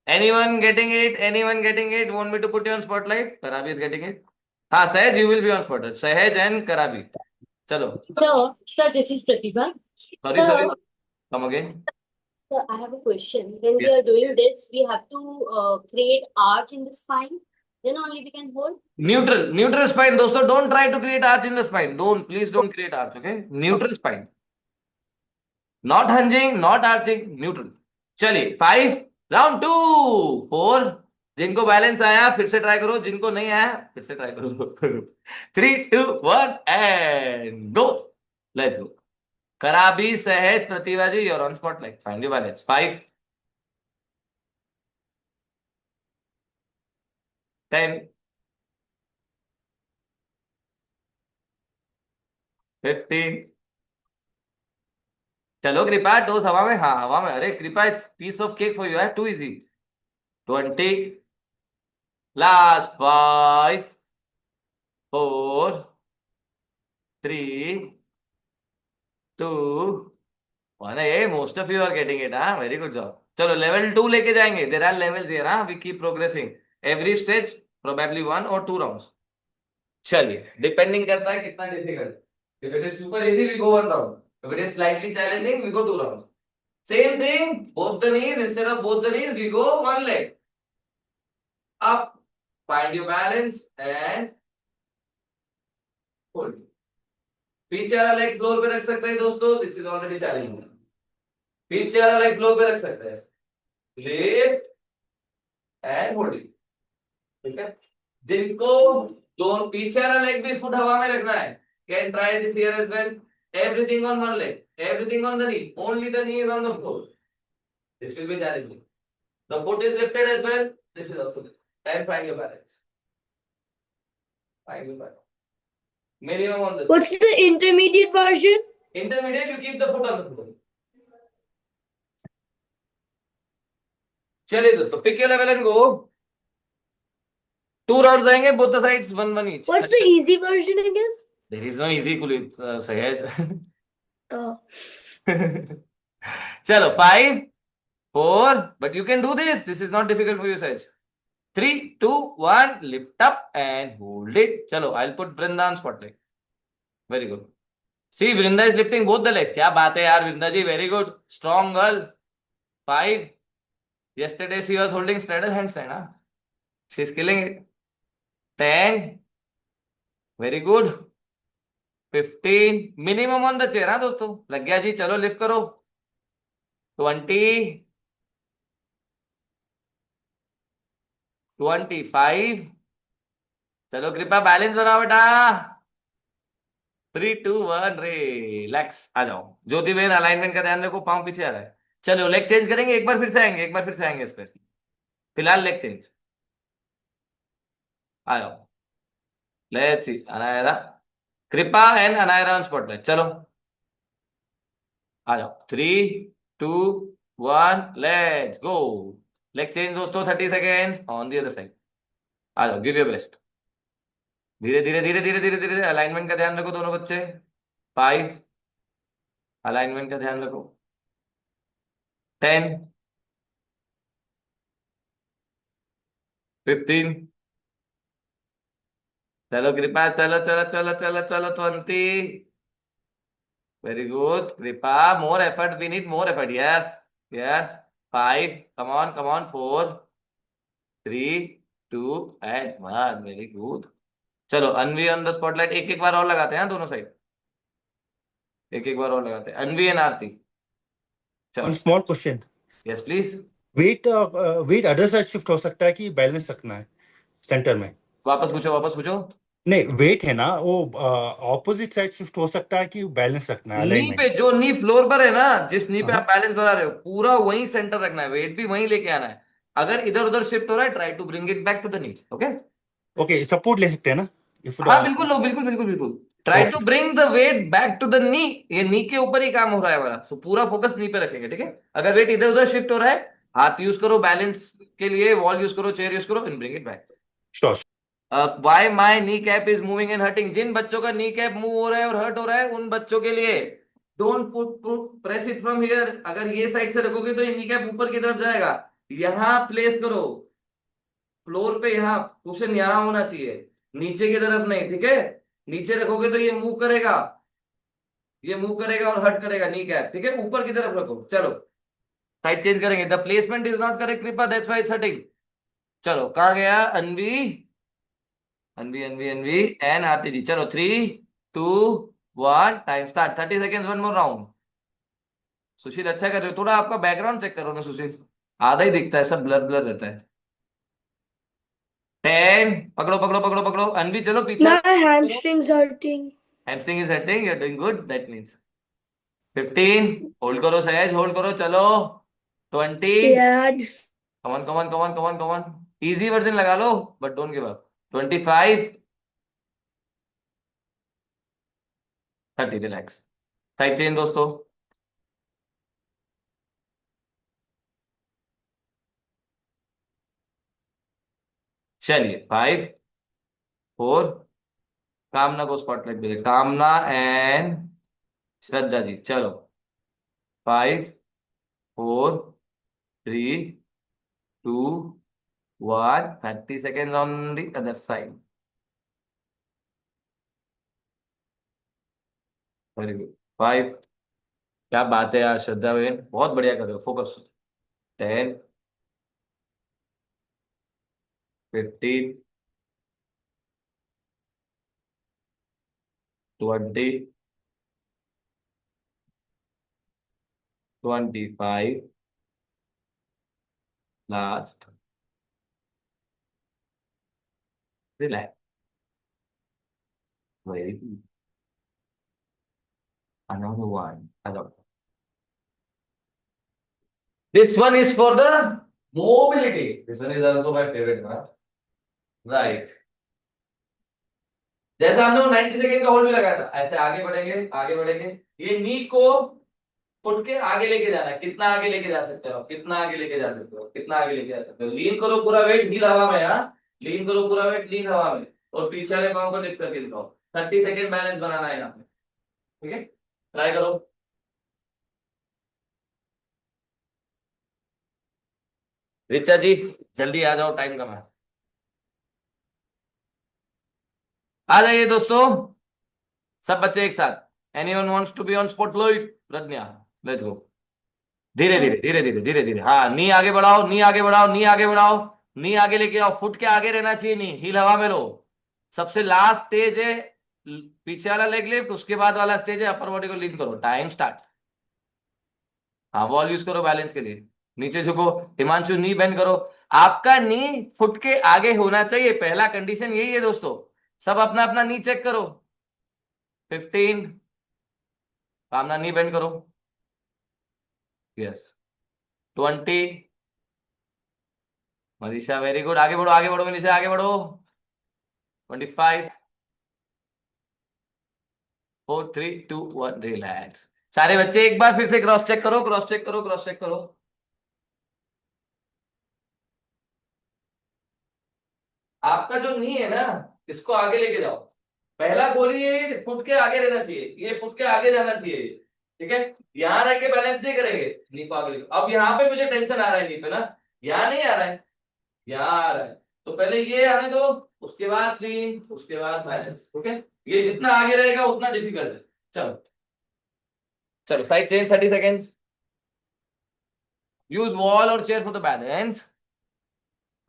Anyone getting it? Anyone getting it? Want me to put you on spotlight? Karabi is getting it. हाँ Sahej, you will be on spotlight. Sahej and Karabi. चलो. Sir, this is Pratibha. Sorry. Come again. Sir, I have a question. When we Yes. are doing this, we have to create arch in the spine. Then only we can hold. Neutral spine, दोस्तों. Don't try to create arch in the spine. Please don't create arch. Okay? Neutral spine. Not hinging, not arching. Neutral. चलिए 5, round 2, 4. जिनको balance आया फिर से try करो, जिनको नहीं आया फिर से ट्राई करो। 3, 2, 1 एंड गो। Let's go. कराबी, सहज, प्रतिभा जी, you're on spotlight. Find your balance. 5, 10, 15. चलो कृपा, टोस हवा में, हाँ हवा में। अरे Kripa, it's piece of cake for you, है too easy. 20. Last 5, 4, 3, 2, 1. Hey, most of you are getting it, हाँ? Very good job. चलो लेवल 2 लेके जाएंगे. There are levels here, हाँ? We keep progressing. Every stage probably 1 or 2 rounds. चलिए, depending करता है कितना difficult. If it is super easy, we go 1 round. If it is slightly challenging, we go 2 rounds. Same thing, both the knees. Instead of both the knees, we go 1 leg. Up, find your balance and hold. पीछे वाला leg floor पे रख सकते हैं दोस्तों. This is already challenging. पीछे वाला leg floor पे रख सकते हैं. लिफ्ट एंड होल्डिंग, ठीक है? जिनको दोनों पीछे वाला लेग भी फुट हवा में रखना है, can try this here as well. Everything on one leg, everything on the knee, only the knee is on the floor. This will be challenging. The foot is lifted as well. This is also and find your balance. Find your balance. Minimum on the What's the intermediate version? intermediate, you keep the foot on the floor. चलिए दोस्तों, pick your level and go. 2 rounds आएंगे, both the sides 1 1 each. What's the easy version again? There is no easy, Kulit, Sahaj. Oh. Chalo, 5 4, but you can do this. This is not difficult for you, Sahaj. 3 2 1, lift up and hold it. Chalo, I'll put Vrinda on spotlight. Very good. See, Vrinda is lifting both the legs. क्या बात है यार Vrinda ji, very good. Strong girl. 5. Yesterday she was holding straddle handstand, huh? She's killing it. 10. Very good. 15. Minimum on the chair, हाँ दोस्तों. लग गया जी, चलो lift करो. 20. 25. चलो कृपा बैलेंस बनाओ बेटा. 3 2 1, रिलैक्स. आ जाओ ज्योति बहन, अलाइनमेंट का ध्यान रखो, पांव पीछे आ रहा है. चलो लेग चेंज करेंगे, एक बार फिर से आएंगे, एक बार फिर से आएंगे इस पर. फिलहाल लेग चेंज. आ जाओ. लेट्स सी, अनायरा, कृपा एंड अनायरा ऑन स्पॉटलाइट. चलो आ जाओ. 3 2 1, लेट्स गो. लेग चेंज दोस्तों, 30 seconds on the other side. आ जाओ, गिव योर बेस्ट. धीरे धीरे धीरे धीरे धीरे धीरे. अलाइनमेंट का ध्यान रखो दोनों बच्चे. 5. अलाइनमेंट का ध्यान रखो. 10. 15. चलो कृपा, चलो चलो चलो चलो चलो. 20. Very good Kripa. More effort, we need more effort. Yes yes. 5. Come on come on. 4 3 2 and 1. Very good. चलो अनवी ऑन द स्पॉटलाइट. एक एक बार और लगाते हैं दोनों साइड. एक एक बार और लगाते हैं. अनवी एंड आरती. One चलो. small question. Yes please. Wait wait other side shift हो सकता है कि बैलेंस रखना है सेंटर में? वापस पूछो, वापस पूछो. नहीं, वेट है ना वो ऑपोजिट साइड शिफ्ट हो सकता है कि बैलेंस रखना है नी अलाइनमेंट? पे, जो नी फ्लोर पर है ना, जिस नी पे हाँ। आप बैलेंस बना रहे हो, पूरा वहीं सेंटर रखना है. वेट भी वहीं लेके आना है. अगर इधर उधर शिफ्ट हो रहा है, try to bring it back to the knee. Okay. Okay, support ले सकते हैं ना? इफ हाँ बिल्कुल लो, बिल्कुल बिल्कुल बिल्कुल. Try to bring the weight back to the knee. ये नी के ऊपर ही काम हो रहा है हमारा, सो पूरा फोकस नी पे रखेंगे. ठीक है. अगर वेट इधर उधर शिफ्ट हो रहा है, हाथ यूज करो बैलेंस के लिए, वॉल यूज करो, चेयर यूज करो, and bring it back. Sure. Why my knee cap is moving and hurting. जिन बच्चों का नी कैप मूव हो रहा है और हर्ट हो रहा है, उन बच्चों के लिए don't put press it from here. अगर ये साइड से रखोगे तो ये नी कैप ऊपर की तरफ जाएगा. यहां प्लेस करो फ्लोर पे. यहां कुशन यहां होना चाहिए, नीचे की तरफ नहीं. ठीक है. नीचे रखोगे तो ये मूव करेगा, ये मूव करेगा और हर्ट करेगा नी कैप. ठीक है. ऊपर की तरफ रखो. चलो साइड चेंज करेंगे. The placement is not correct Kripa, that's why it's hurting. चलो कहां गया? अनवी अनवी अनवी अनवी एंड आरती जी. चलो 3 2 1, time start. 30 seconds, one more round. Sushil अच्छा कर रहे हो. थोड़ा आपका बैकग्राउंड चेक करो ना सुशील, आधा ही दिखता है, सब ब्लर ब्लर रहता है. 10. पकड़ो पकड़ो पकड़ो पकड़ो. अनवी चलो पीछे. My hamstring's hurting. Hamstring is hurting, you are doing good, that means. 15. Hold करो सहज, होल्ड करो. चलो 20. Yeah. Come on come on come on come on come on. Easy version लगा लो but don't give up. 25. 30. Relax. Side change दोस्तों. चलिए 5 4. कामना को स्पॉटलाइट दे. कामना एंड श्रद्धा जी. चलो 5 4 3 2 1. 30 second on the other side. Very good. 5. क्या बात है यार श्रद्धा बहन, बहुत बढ़िया कर रहे हो. Focus. 10 15 20 25. Last. Relax. Very good. Another one. This one is for the mobility. This one is also my favorite one. Right. जैसा हमने 90 सेकेंड का होल्ड भी लगाया था, ऐसे आगे बढ़ेंगे आगे बढ़ेंगे. ये नी को फुट के आगे लेके जाना है. कितना आगे लेके जा सकते हो, कितना आगे लेके जा सकते हो, कितना आगे लेके जा सकते हो. लीन करो, पूरा वेट हील हवा में. यहाँ लीन करो पूरा वेट, लीन हवा में, और पीछे वाले पाँव को लिफ्ट करके दिखाओ। 30 सेकेंड बैलेंस बनाना है यहाँ पे, ठीक है? ट्राई करो। रिचा जी जल्दी आ जाओ, टाइम कम है। आ जाइए दोस्तों, सब बच्चे एक साथ। Anyone wants to be on spotlight? Pragya, let's go. धीरे धीरे धीरे धीरे धीरे धीरे, हाँ, नी आगे बढ़ाओ, नी आगे बढ़ाओ, नी आगे बढ़ाओ, नी आगे लेके आओ, फुट के आगे रहना चाहिए, नी हील हवा में लो। सबसे लास्ट स्टेज है पीछे वाला लेग लिफ्ट, उसके बाद वाला स्टेज है अपर बॉडी को लीन करो। Time start. हाँ, वॉल यूज करो बैलेंस के लिए। नीचे झुको, हिमांशु नी बेंड करो। आपका नी फुट के आगे होना चाहिए, पहला कंडीशन यही है दोस्तों। सब अपना अपना नी चेक करो। 15, कामना नी बेंड करो। यस, 20, मनीषा वेरी गुड, आगे बढ़ो आगे बढ़ो मनीषा, आगे बढ़ो। 25, 4, 3, 2, 1, रिलैक्स। सारे बच्चे एक बार फिर से क्रॉस चेक करो, क्रॉस चेक करो, क्रॉस चेक करो। आपका जो नी है ना, इसको आगे लेके जाओ। पहला गोल ये फुट के आगे रहना चाहिए, ये फुट के आगे जाना चाहिए, ठीक है? यहां रह के बैलेंस नहीं करेंगे, नी को आगे लेके। अब यहाँ पे मुझे टेंशन आ रहा है नी पे ना, यहाँ नहीं आ रहा है, यहाँ आ रहा है। तो पहले ये आने दो, उसके बाद नी, उसके बाद बैलेंस, ओके? ये जितना आगे रहेगा उतना डिफिकल्ट है। चलो चलो, side change, 30 seconds. Use wall और चेयर फॉर द बैलेंस।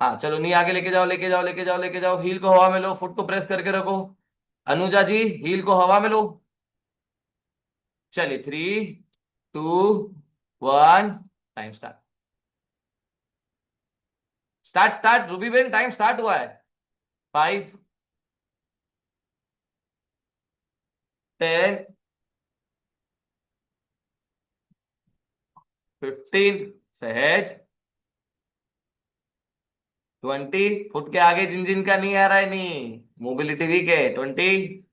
हाँ चलो, नी आगे लेके जाओ, लेके जाओ, लेके जाओ, लेके जाओ। हील को हवा में लो, फुट को प्रेस करके रखो। अनुजा जी हील को हवा में लो। चलिए, 3, 2, 1, time start. Start start Ruby Ben, time start हुआ है। 5, 10, 15, सहज। 20, फुट के आगे जिन जिन का नहीं आ रहा है, नहीं मोबिलिटी वीक है। 20,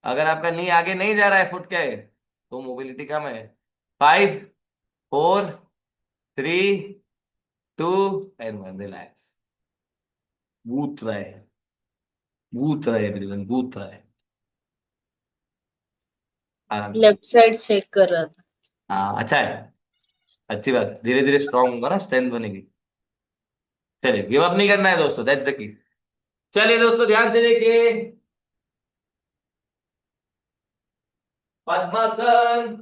अगर आपका नी आगे नहीं जा रहा है फुट के, तो मोबिलिटी कम है। 5, 4, 3, 2 एंड 1, रिलैक्स। गूथ रहे, गूथ रहे एवरीवन, गूथ रहे आराम से। लेफ्ट साइड चेक कर रहा था। हाँ अच्छा है, अच्छी बात। धीरे धीरे स्ट्रांग होगा ना, स्ट्रेंथ बनेगी। चलिए, गिव अप नहीं करना है दोस्तों, दैट्स द की। चलिए दोस्तों, ध्यान से देखिए। पद्मासन,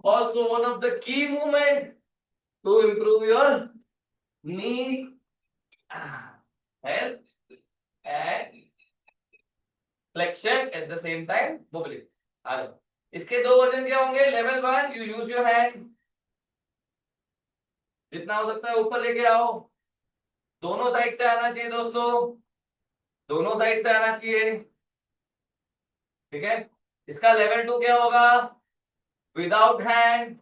also one of the key movement to improve your knee health and flexion at the same time mobility. आ जाओ। इसके दो वर्जन क्या होंगे? Level 1, you use your hand, जितना हो सकता है ऊपर लेके आओ। दोनों साइड से आना चाहिए दोस्तों, दोनों साइड से आना चाहिए, ठीक है? इसका लेवल 2 क्या होगा? विदाउट हैंड,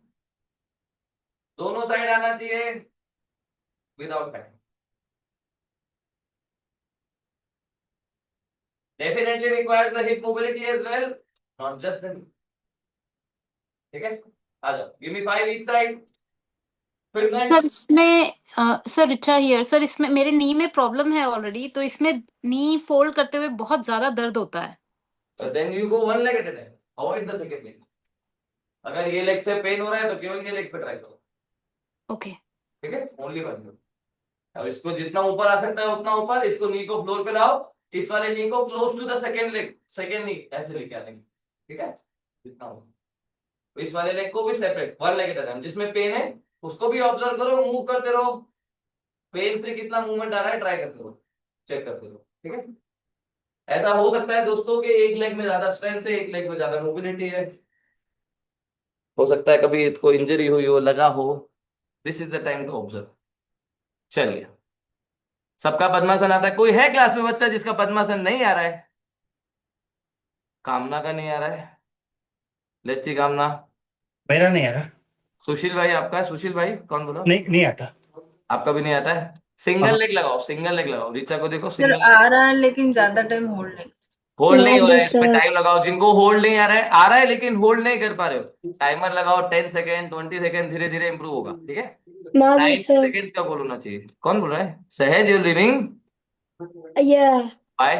दोनों साइड आना चाहिए, without hand. Definitely requires the hip mobility as well, not just the knee. ठीक है? आ जाओ, give me 5 each side. फिर मैं सर इसमें सर रिचा हियर सर, इसमें मेरे नी में प्रॉब्लम है ऑलरेडी, तो इसमें नी फोल्ड करते हुए बहुत ज्यादा दर्द होता है। then you go one leg at a time. Avoid the second leg. अगर ये लेग से पेन हो रहा है तो केवल ये लेग पे ट्राई करो, ओके ठीक है? Only one. अब इसको जितना ऊपर आ सकता है उतना ऊपर, इसको नी को फ्लोर पे लाओ, इस वाले नी को close to the second leg, second knee ऐसे लेके आने, ठीक है? जितना हो इस वाले लेग को भी separate, one leg at a time. जिसमें पेन है उसको भी ऑब्जर्व करो, मूव करते रहो, पेन फ्री कितना मूवमेंट आ रहा है ट्राई करते रहो, चेक करते रहो, ठीक है? ऐसा हो सकता है दोस्तों कि एक लेग में ज्यादा स्ट्रेंथ है, एक लेग में ज्यादा मोबिलिटी है, हो सकता है कभी कोई इंजरी हुई हो, लगा हो। This is the time to observe. चलिए, सबका पद्मासन आता है? कोई है क्लास में बच्चा जिसका पद्मासन नहीं आ रहा है? कामना का नहीं आ रहा है? लेट्स सी कामना। मेरा नहीं आ रहा। सुशील भाई आपका है? सुशील भाई कौन बोला? नहीं आता। आपका भी नहीं आता है? सिंगल हाँ। लेग लगाओ, सिंगल लेग लगाओ। रीचा को देखो, सर सिंगल। आ रहा है लेकिन ज्यादा टाइम होल्ड नहीं। होल्ड नहीं हो रहा है, Madam इसमें sir. टाइम लगाओ। जिनको होल्ड नहीं आ रहा है लेकिन होल्ड नहीं कर पा रहे हो, टाइमर लगाओ 10 सेकेंड, 20 सेकेंड, धीरे धीरे इंप्रूव होगा, ठीक है। Madam 90 sir. सेकेंड का गोल होना चाहिए। कौन बोल रहा है? Sahaj, you living Yeah. Bye,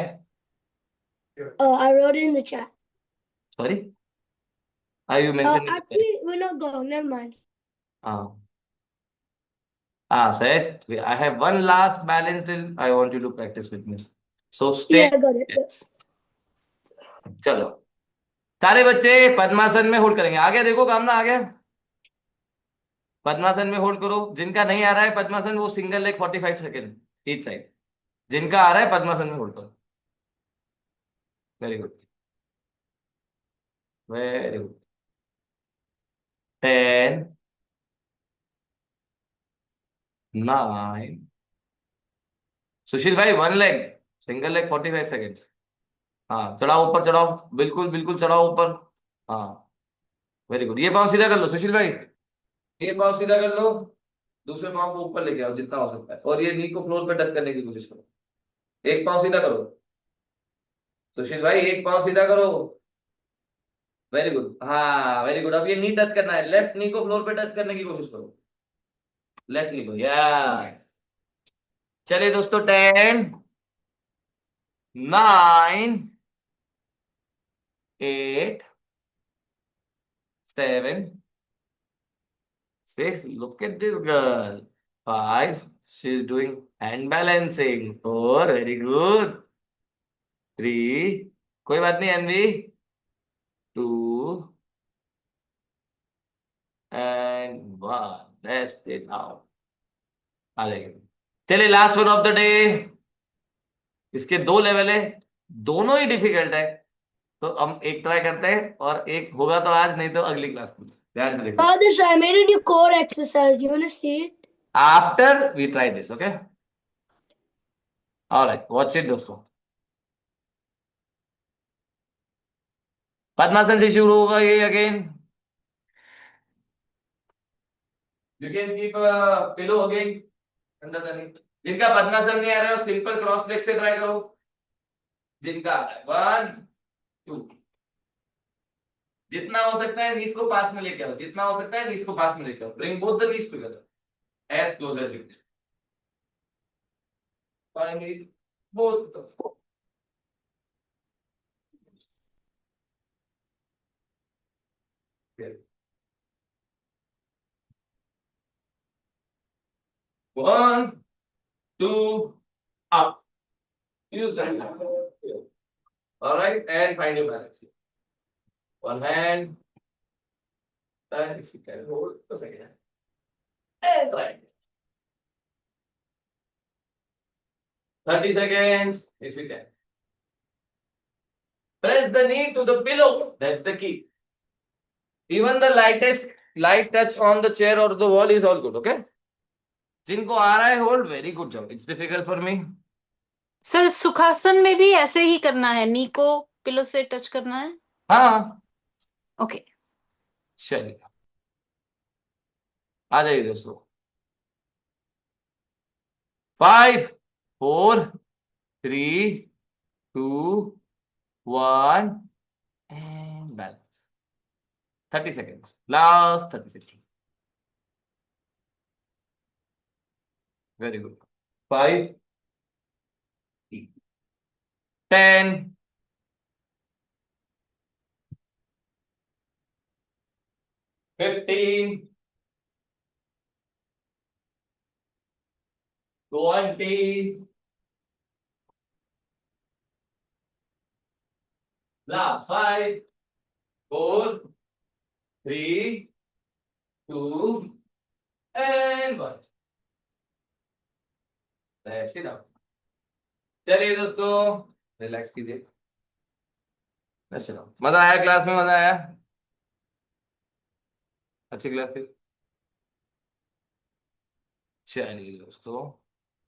I wrote it in the chat. Sorry, I you mention Actually, we're not going. Never mind. हाँ Sahaj, I have one last balance drill, I want you to practice with me, so stay. Yeah, I got it. चलो सारे बच्चे पद्मासन में hold करेंगे। आ गया, देखो कामना आ गया। पद्मासन में होल्ड करो। जिनका नहीं आ रहा है पद्मासन, वो single leg 45 second each side. जिनका आ रहा है पद्मासन में होल्ड करो। Very good, very good. 10, 9, सुशील भाई one leg, single leg 45 second. हाँ चढ़ाओ, ऊपर चढ़ाओ, बिल्कुल बिल्कुल चढ़ाओ ऊपर। हाँ वेरी गुड। ये पाँव सीधा कर लो सुशील भाई, ये पाँव सीधा कर लो, दूसरे पाँव को ऊपर लेके आओ जितना हो सकता है, और ये नी को फ्लोर पे टच करने की कोशिश करो। एक पाँव सीधा करो सुशील भाई, एक पाँव सीधा करो। वेरी गुड, हाँ वेरी गुड। अब ये नी टच करना है, लेफ्ट नी को फ्लोर पे टच करने की कोशिश करो, लेफ्ट नी को, या। चलिए दोस्तों, 10, 9, 8, 7, 6, look at this girl, 5, she's doing hand balancing, 4, very good, 3, कोई बात नहीं Anvi, 2 and 1, rest it out। आ जाएगी। चलिए last one of the day, इसके 2 लेवल है, दोनों ही डिफिकल्ट है, तो हम एक ट्राई करते हैं, और एक होगा तो आज, नहीं तो अगली क्लास में। ध्यान से देखो, Father sir, I made a new core exercise. You wanna see it? After we try this, okay, alright, watch it दोस्तों। पद्मासन से शुरू होगा ये again, you can keep pillow again under the knee. जिनका पद्मासन नहीं आ रहा है, सिंपल क्रॉस लेग से ट्राई करो। जिनका आ रहा है 1, 2, जितना हो सकता है नीज को पास में लेके आओ, जितना हो सकता है नीज को पास में लेके आओ, bring both the knees together as close as you can, finally both. One, two, up. Use that. All right, and find your balance. One hand, and if you can hold the second hand, and right. 30 seconds, if you can. Press the knee to the pillow. That's the key. Even the lightest light touch on the chair or the wall is all good. Okay. जिनको आ रहा है hold, very good job. It's difficult for me. Sir Sukhasana में भी ऐसे ही करना है, नी को पिलो से टच करना है? हाँ ओके चलिए, आ जाइए दोस्तों। 5, 4, 3, 2, 1 and balance। 30 seconds, last 30 seconds, very good। 5, 10, 15, 20, last 5, 4, 3, 2 and 1। That's it। चलिए दोस्तों, रिलैक्स कीजिए। चलो, मजा आया क्लास में? मजा आया? अच्छी क्लास थी। चलिए दोस्तों,